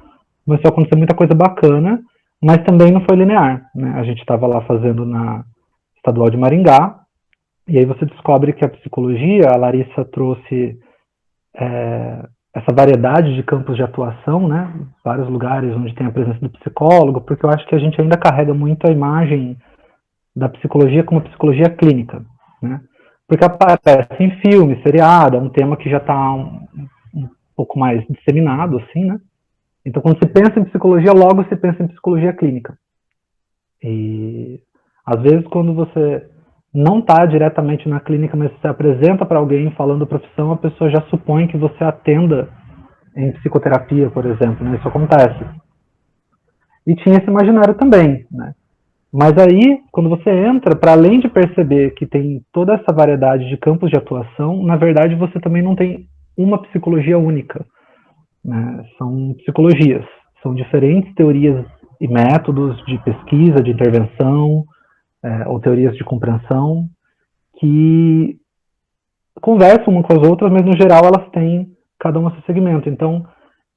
começou a acontecer muita coisa bacana, mas também não foi linear, né? A gente estava lá fazendo na Estadual de Maringá, e aí você descobre que a psicologia, a Larissa trouxe essa variedade de campos de atuação, né? Vários lugares onde tem a presença do psicólogo, porque eu acho que a gente ainda carrega muito a imagem da psicologia como psicologia clínica, né? Porque aparece em filme, seriado, é um tema que já está um pouco mais disseminado, assim, né? Então, quando se pensa em psicologia, logo se pensa em psicologia clínica. E, às vezes, quando você não está diretamente na clínica, mas você apresenta para alguém falando profissão, a pessoa já supõe que você atenda em psicoterapia, por exemplo, né? Isso acontece. E tinha esse imaginário também, né? Mas aí, quando você entra, para além de perceber que tem toda essa variedade de campos de atuação, na verdade você também não tem uma psicologia única, né? São psicologias, são diferentes teorias e métodos de pesquisa, de intervenção, ou teorias de compreensão, que conversam umas com as outras, mas no geral elas têm cada uma seu segmento. Então,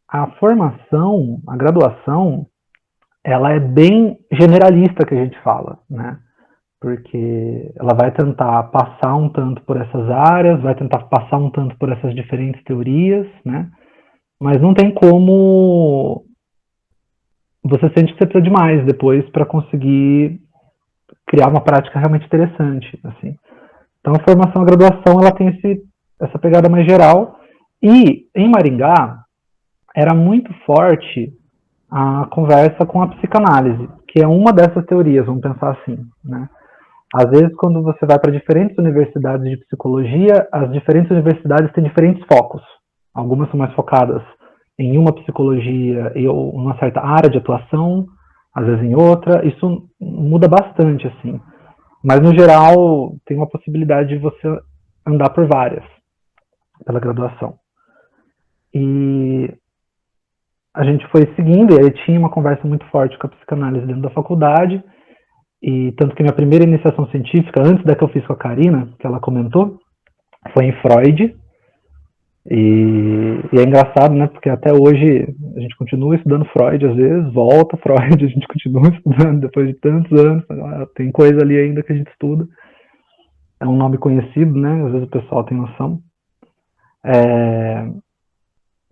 a formação, a graduação, ela é bem generalista, que a gente fala, né? Porque ela vai tentar passar um tanto por essas áreas, vai tentar passar um tanto por essas diferentes teorias, né? Mas não tem como você sente que você precisa de mais depois para conseguir criar uma prática realmente interessante, assim. Então a formação, a graduação, ela tem essa pegada mais geral. E em Maringá era muito forte a conversa com a psicanálise, que é uma dessas teorias, vamos pensar assim, né? Às vezes, quando você vai para diferentes universidades de psicologia, as diferentes universidades têm diferentes focos. Algumas são mais focadas em uma psicologia ou uma certa área de atuação, às vezes em outra. Isso muda bastante, assim. Mas, no geral, tem uma possibilidade de você andar por várias, pela graduação. E a gente foi seguindo, e aí tinha uma conversa muito forte com a psicanálise dentro da faculdade, e tanto que minha primeira iniciação científica, antes da que eu fiz com a Karina, que ela comentou, foi em Freud. E é engraçado, né, porque até hoje a gente continua estudando Freud, às vezes, volta Freud, a gente continua estudando depois de tantos anos, tem coisa ali ainda que a gente estuda. É um nome conhecido, né, às vezes o pessoal tem noção.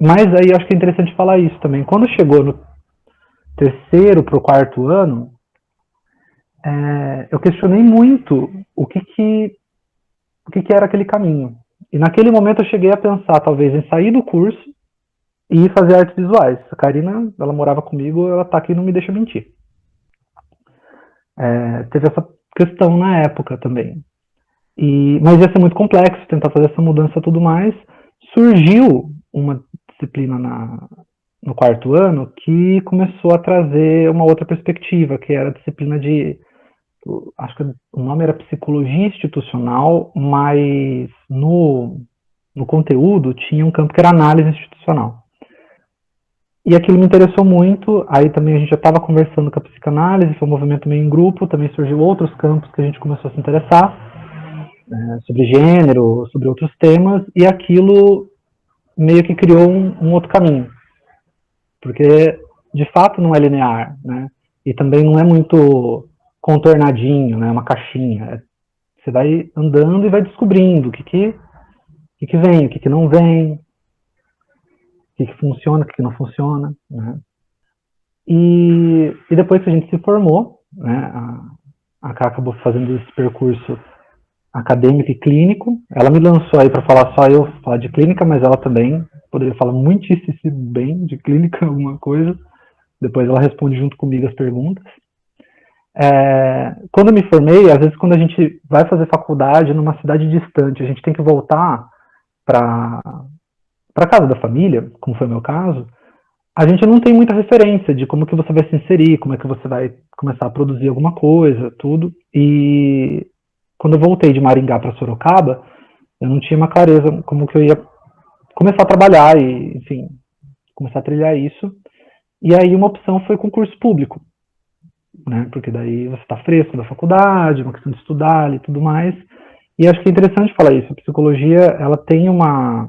Mas aí acho que é interessante falar isso também. Quando chegou no terceiro para o quarto ano, eu questionei muito o que era aquele caminho. E naquele momento eu cheguei a pensar, talvez, em sair do curso e fazer artes visuais. A Karina, ela morava comigo, ela tá aqui e não me deixa mentir. Teve essa questão na época também. Mas ia ser muito complexo tentar fazer essa mudança e tudo mais. Surgiu uma disciplina no quarto ano que começou a trazer uma outra perspectiva, que era a disciplina acho que o nome era Psicologia Institucional, mas no conteúdo tinha um campo que era Análise Institucional. E aquilo me interessou muito, aí também a gente já estava conversando com a psicanálise, foi um movimento meio em grupo, também surgiu outros campos que a gente começou a se interessar, sobre gênero, sobre outros temas, e aquilo meio que criou um outro caminho. Porque, de fato, não é linear, né? E também não é muito contornadinho, né? Uma caixinha. Você vai andando e vai descobrindo o que vem, o que não vem, o que funciona, o que não funciona, né? E depois que a gente se formou, né? A Ká acabou fazendo esse percurso acadêmico e clínico. Ela me lançou aí para falar só eu falar de clínica, mas ela também poderia falar muitíssimo bem de clínica, alguma coisa. Depois ela responde junto comigo as perguntas. Quando eu me formei, às vezes quando a gente vai fazer faculdade numa cidade distante, a gente tem que voltar para casa da família, como foi o meu caso, a gente não tem muita referência de como que você vai se inserir, como é que você vai começar a produzir alguma coisa, tudo. E quando eu voltei de Maringá para Sorocaba, eu não tinha uma clareza como que eu ia começar a trabalhar e, enfim, começar a trilhar isso. E aí uma opção foi concurso público, né? Porque daí você está fresco da faculdade, uma questão de estudar e tudo mais. E acho que é interessante falar isso. A psicologia, ela tem uma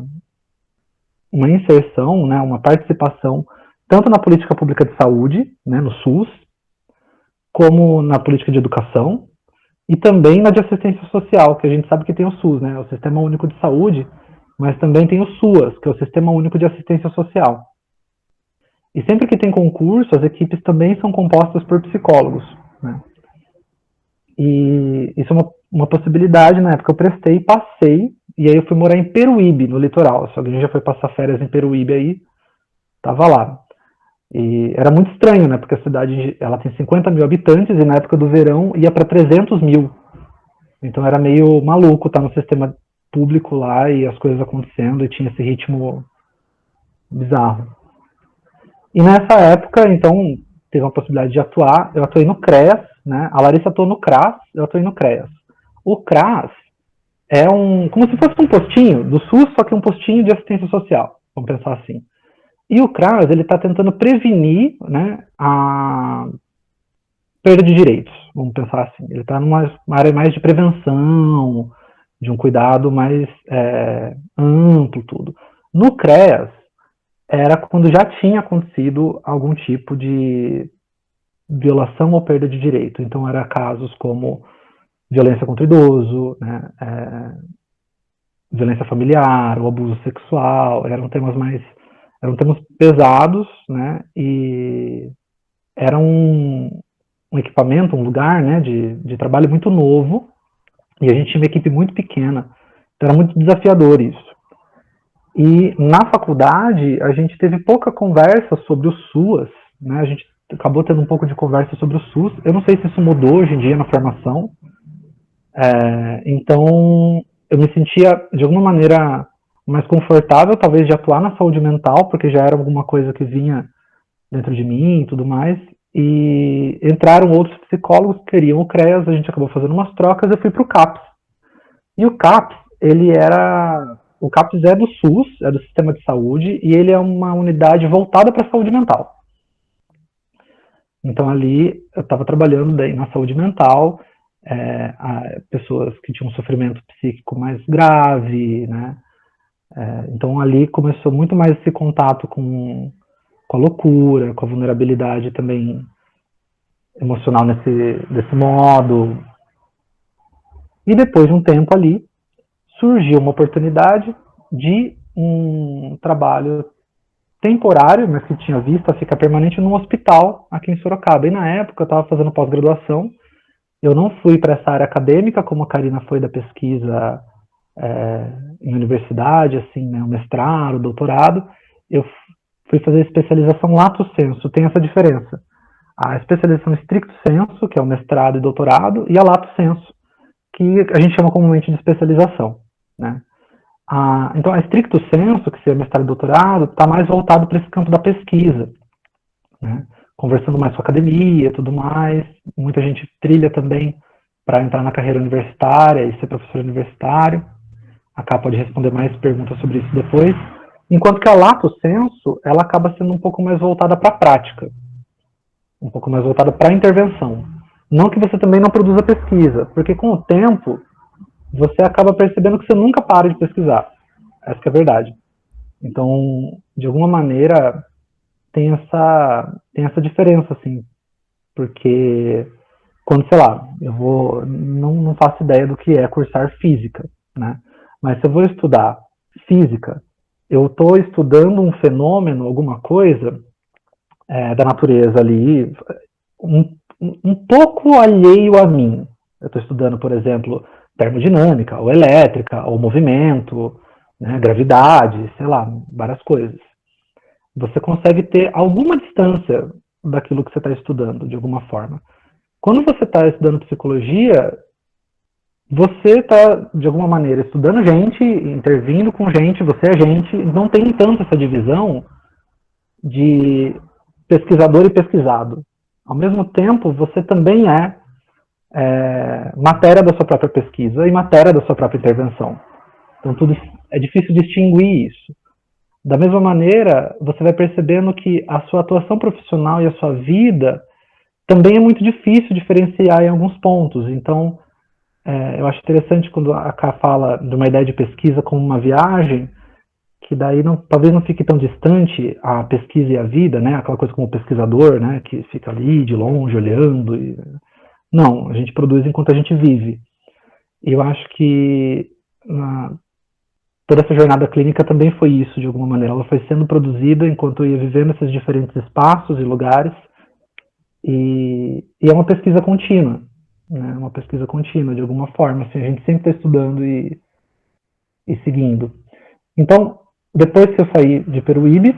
inserção, né, uma participação tanto na política pública de saúde, né, no SUS, como na política de educação e também na de assistência social, que a gente sabe que tem o SUS, né, o Sistema Único de Saúde, mas também tem o SUAS, que é o Sistema Único de Assistência Social. E sempre que tem concurso, as equipes também são compostas por psicólogos, né? E isso é uma possibilidade. Na época eu prestei, passei, e aí eu fui morar em Peruíbe, no litoral. Se alguém já foi passar férias em Peruíbe aí, tava lá. E era muito estranho, né? Porque a cidade, ela tem 50 mil habitantes e na época do verão ia para 300 mil. Então era meio maluco estar no sistema público lá e as coisas acontecendo e tinha esse ritmo bizarro. E nessa época, então, teve uma possibilidade de atuar. Eu atuei no CREAS, né? A Larissa atuou no CRAS, eu atuei no CREAS. O CRAS é como se fosse um postinho do SUS, só que um postinho de assistência social, vamos pensar assim. E o CRAS, ele está tentando prevenir, né, a perda de direitos, vamos pensar assim. Ele está numa área mais de prevenção, de um cuidado mais amplo, tudo. No CREAS, era quando já tinha acontecido algum tipo de violação ou perda de direito. Então, era casos como violência contra idoso, né, violência familiar, o abuso sexual, eram temas pesados, né, e era um equipamento, um lugar, né, de trabalho muito novo, e a gente tinha uma equipe muito pequena, então era muito desafiador isso. E na faculdade, a gente teve pouca conversa sobre o SUAS, né? A gente acabou tendo um pouco de conversa sobre o SUS. Eu não sei se isso mudou hoje em dia na formação. Então, eu me sentia, de alguma maneira, mais confortável, talvez, de atuar na saúde mental, porque já era alguma coisa que vinha dentro de mim e tudo mais. E entraram outros psicólogos que queriam o CREAS, a gente acabou fazendo umas trocas, eu fui para o CAPS. E o CAPS, o CAPS é do SUS, é do Sistema de Saúde, e ele é uma unidade voltada para a saúde mental. Então ali eu estava trabalhando daí na saúde mental, pessoas que tinham um sofrimento psíquico mais grave, né? Então ali começou muito mais esse contato com a loucura, com a vulnerabilidade também emocional desse modo. E depois de um tempo ali, surgiu uma oportunidade de um trabalho temporário, mas que tinha vista a ficar permanente num hospital aqui em Sorocaba. E na época eu estava fazendo pós-graduação, eu não fui para essa área acadêmica, como a Karina foi da pesquisa em universidade, assim, né, o mestrado, o doutorado. Eu fui fazer especialização lato sensu, tem essa diferença. A especialização stricto sensu, que é o mestrado e doutorado, e a lato sensu, que a gente chama comumente de especialização, né? Então, a stricto sensu, que seria mestrado e doutorado, está mais voltado para esse campo da pesquisa, né? Conversando mais com a academia e tudo mais. Muita gente trilha também para entrar na carreira universitária e ser professor universitário. A Cá pode responder mais perguntas sobre isso depois. Enquanto que a lato sensu, ela acaba sendo um pouco mais voltada para a prática, um pouco mais voltada para a intervenção. Não que você também não produza pesquisa, porque com o tempo você acaba percebendo que você nunca para de pesquisar. Essa que é a verdade. Então, de alguma maneira, tem essa diferença, assim, porque quando, sei lá, não faço ideia do que é cursar física, né? Mas se eu vou estudar física, eu estou estudando um fenômeno, alguma coisa da natureza ali, um pouco alheio a mim. Eu estou estudando, por exemplo, termodinâmica, ou elétrica, ou movimento, né? Gravidade, sei lá, várias coisas. Você consegue ter alguma distância daquilo que você está estudando, de alguma forma. Quando você está estudando psicologia, você está, de alguma maneira, estudando gente, intervindo com gente, você é gente, não tem tanto essa divisão de pesquisador e pesquisado. Ao mesmo tempo, você também é matéria da sua própria pesquisa e matéria da sua própria intervenção. Então, tudo é difícil distinguir isso. Da mesma maneira, você vai percebendo que a sua atuação profissional e a sua vida também é muito difícil diferenciar em alguns pontos. Então, eu acho interessante quando a Ká fala de uma ideia de pesquisa como uma viagem, que daí talvez não fique tão distante a pesquisa e a vida, né? Aquela coisa como o pesquisador, né? Que fica ali de longe olhando. Não, a gente produz enquanto a gente vive. E eu acho que toda essa jornada clínica também foi isso, de alguma maneira. Ela foi sendo produzida enquanto eu ia vivendo esses diferentes espaços e lugares. E é uma pesquisa contínua, né? Uma pesquisa contínua, de alguma forma. Assim, a gente sempre está estudando e seguindo. Então, depois que eu saí de Peruíbe,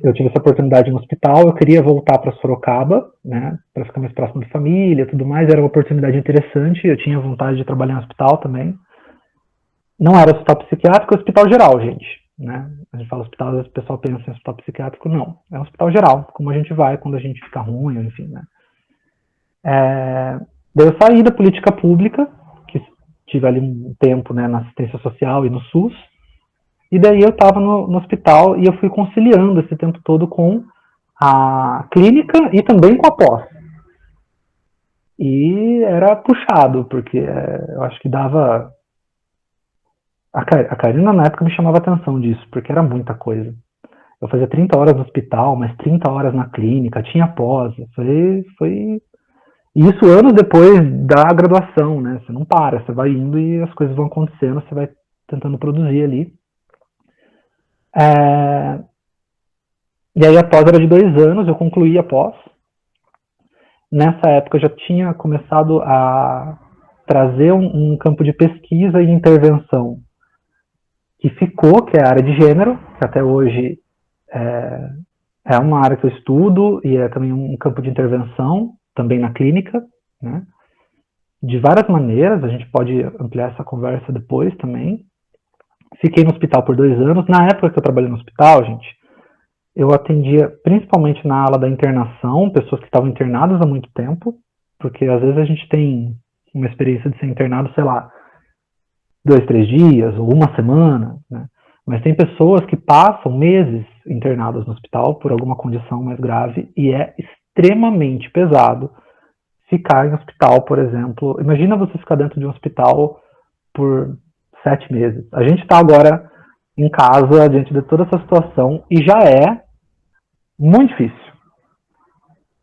eu tive essa oportunidade no hospital, eu queria voltar para Sorocaba, né, para ficar mais próximo da família e tudo mais, era uma oportunidade interessante, eu tinha vontade de trabalhar no hospital também. Não era hospital psiquiátrico, é hospital geral, gente, né? A gente fala hospital, às vezes o pessoal pensa em hospital psiquiátrico, não. É um hospital geral, como a gente vai quando a gente fica ruim, enfim, né? Daí eu saí da política pública, que tive ali um tempo, né, na assistência social e no SUS, e daí eu estava no hospital e eu fui conciliando esse tempo todo com a clínica e também com a pós. E era puxado, porque eu acho que dava... A Karina na época me chamava atenção disso, porque era muita coisa. Eu fazia 30 horas no hospital, mais 30 horas na clínica, tinha pós. Foi... E isso anos depois da graduação, né? Você não para, você vai indo e as coisas vão acontecendo, você vai tentando produzir ali. E aí a pós era de 2 anos, eu concluí a pós. Nessa época eu já tinha começado a trazer um campo de pesquisa e intervenção que ficou, que é a área de gênero, que até hoje é uma área que eu estudo e é também um campo de intervenção, também na clínica, né? De várias maneiras, a gente pode ampliar essa conversa depois também. Fiquei no hospital por 2 anos. Na época que eu trabalhei no hospital, gente, eu atendia principalmente na ala da internação, pessoas que estavam internadas há muito tempo, porque às vezes a gente tem uma experiência de ser internado, sei lá, 2, 3 dias ou uma semana, né? Mas tem pessoas que passam meses internadas no hospital por alguma condição mais grave e é extremamente pesado ficar em hospital, por exemplo. Imagina você ficar dentro de um hospital por 7 meses. A gente está agora em casa, diante de toda essa situação, e já é muito difícil,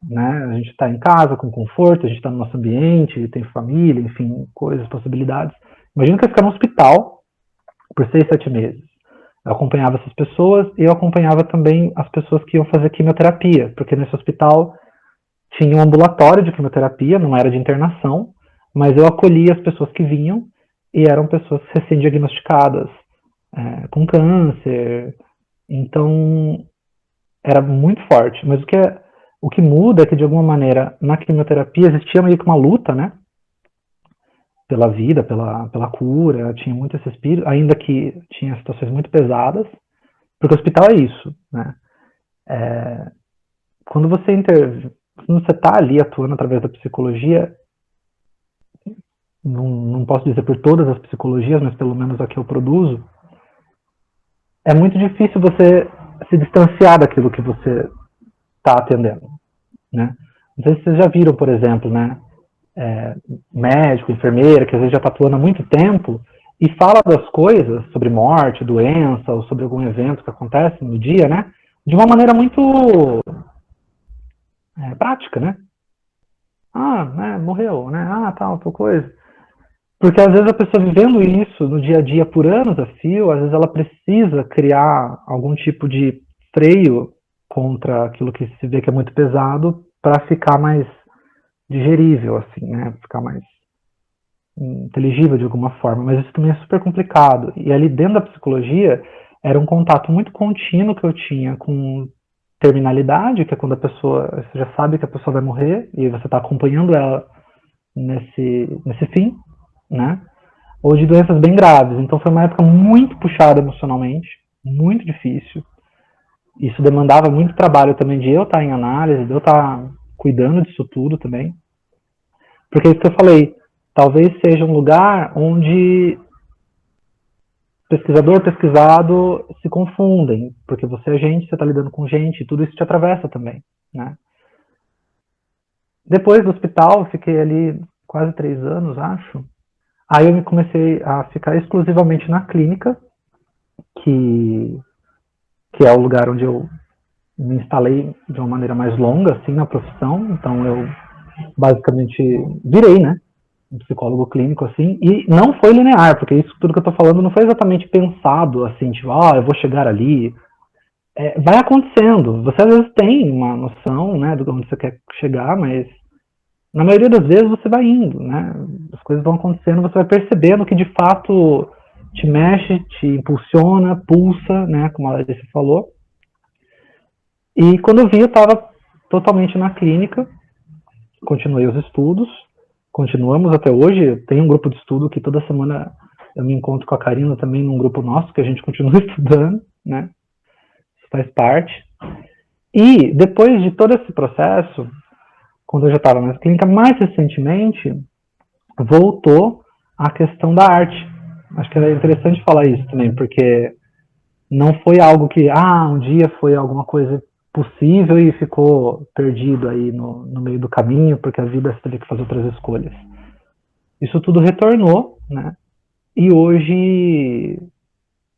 né? A gente está em casa, com conforto, a gente está no nosso ambiente, tem família, enfim, coisas, possibilidades. Imagina que eu ficar no hospital por 6, 7 meses. Eu acompanhava essas pessoas e eu acompanhava também as pessoas que iam fazer quimioterapia, porque nesse hospital tinha um ambulatório de quimioterapia, não era de internação, mas eu acolhia as pessoas que vinham e eram pessoas recém-diagnosticadas com câncer. Então, era muito forte. Mas o que muda é que, de alguma maneira, na quimioterapia existia meio que uma luta, né? Pela vida, pela cura, tinha muito esse espírito, ainda que tinha situações muito pesadas, porque o hospital é isso, né? Quando você está ali atuando através da psicologia, não posso dizer por todas as psicologias, mas pelo menos a que eu produzo, é muito difícil você se distanciar daquilo que você está atendendo, né? Não sei se vocês já viram, por exemplo, né? Médico, enfermeira, que às vezes já está atuando há muito tempo e fala das coisas sobre morte, doença ou sobre algum evento que acontece no dia, né? De uma maneira muito prática, né? Né? Morreu, né? Tal coisa. Porque às vezes a pessoa vivendo isso no dia a dia por anos a fio, às vezes ela precisa criar algum tipo de freio contra aquilo que se vê que é muito pesado para ficar mais digerível, assim, né? Ficar mais inteligível de alguma forma, mas isso também é super complicado. E ali dentro da psicologia, era um contato muito contínuo que eu tinha com terminalidade, que é quando a pessoa, você já sabe que a pessoa vai morrer, e você está acompanhando ela nesse fim, né? Ou de doenças bem graves. Então foi uma época muito puxada emocionalmente, muito difícil. Isso demandava muito trabalho também de eu estar em análise, de eu estar cuidando disso tudo também. Porque é isso que eu falei, talvez seja um lugar onde pesquisador e pesquisado se confundem, porque você é gente, você está lidando com gente, e tudo isso te atravessa também, né? Depois do hospital, fiquei ali quase 3 anos, acho. Aí eu comecei a ficar exclusivamente na clínica, que é o lugar onde eu me instalei de uma maneira mais longa, assim, na profissão. Então eu basicamente virei, né, um psicólogo clínico, assim, e não foi linear, porque isso tudo que eu tô falando não foi exatamente pensado, assim, tipo, eu vou chegar ali. Vai acontecendo. Você às vezes tem uma noção, né, de onde você quer chegar, mas na maioria das vezes você vai indo, né, as coisas vão acontecendo, você vai percebendo que de fato te mexe, te impulsiona, pulsa, né, como a Larissa falou. E quando eu vi, eu estava totalmente na clínica, continuei os estudos, continuamos até hoje. Tem um grupo de estudo que toda semana eu me encontro com a Karina também num grupo nosso, que a gente continua estudando, né? Isso faz parte. E depois de todo esse processo, quando eu já estava na clínica, mais recentemente, voltou a questão da arte. Acho que é interessante falar isso também, porque não foi algo que, um dia foi alguma coisa possível e ficou perdido aí no meio do caminho, porque a vida você teve que fazer outras escolhas. Isso tudo retornou, né? E hoje,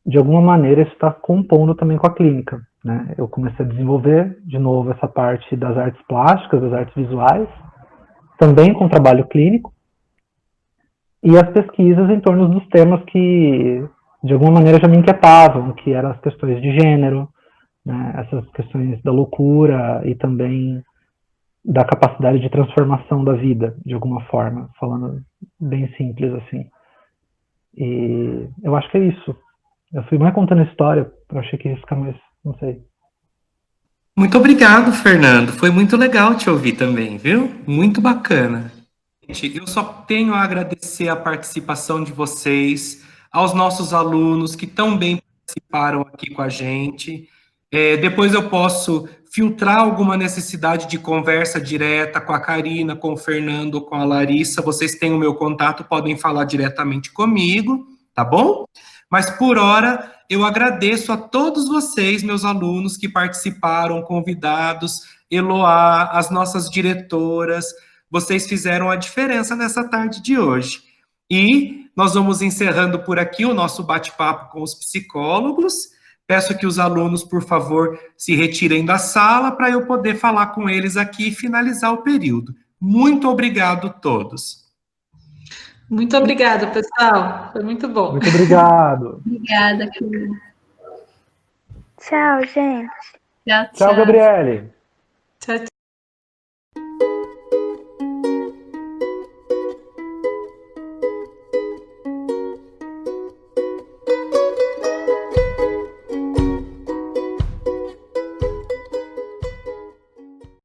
de alguma maneira, isso está compondo também com a clínica, né? Eu comecei a desenvolver de novo essa parte das artes plásticas, das artes visuais, também com trabalho clínico, e as pesquisas em torno dos temas que, de alguma maneira, já me inquietavam, que eram as questões de gênero, né, essas questões da loucura e também da capacidade de transformação da vida, de alguma forma, falando bem simples assim. E eu acho que é isso. Eu fui mais contando a história, eu achei que ia ficar mais, não sei. Muito obrigado, Fernando. Foi muito legal te ouvir também, viu? Muito bacana. Eu só tenho a agradecer a participação de vocês, aos nossos alunos que tão bem participaram aqui com a gente. Depois eu posso filtrar alguma necessidade de conversa direta com a Karina, com o Fernando, com a Larissa. Vocês têm o meu contato, podem falar diretamente comigo, tá bom? Mas por hora, eu agradeço a todos vocês, meus alunos, que participaram, convidados, Eloá, as nossas diretoras. Vocês fizeram a diferença nessa tarde de hoje. E nós vamos encerrando por aqui o nosso bate-papo com os psicólogos. Peço que os alunos, por favor, se retirem da sala para eu poder falar com eles aqui e finalizar o período. Muito obrigado a todos. Muito obrigada, pessoal. Foi muito bom. Muito obrigado. Obrigada, Cris. Tchau, gente. Tchau, Tchau, Gabriele.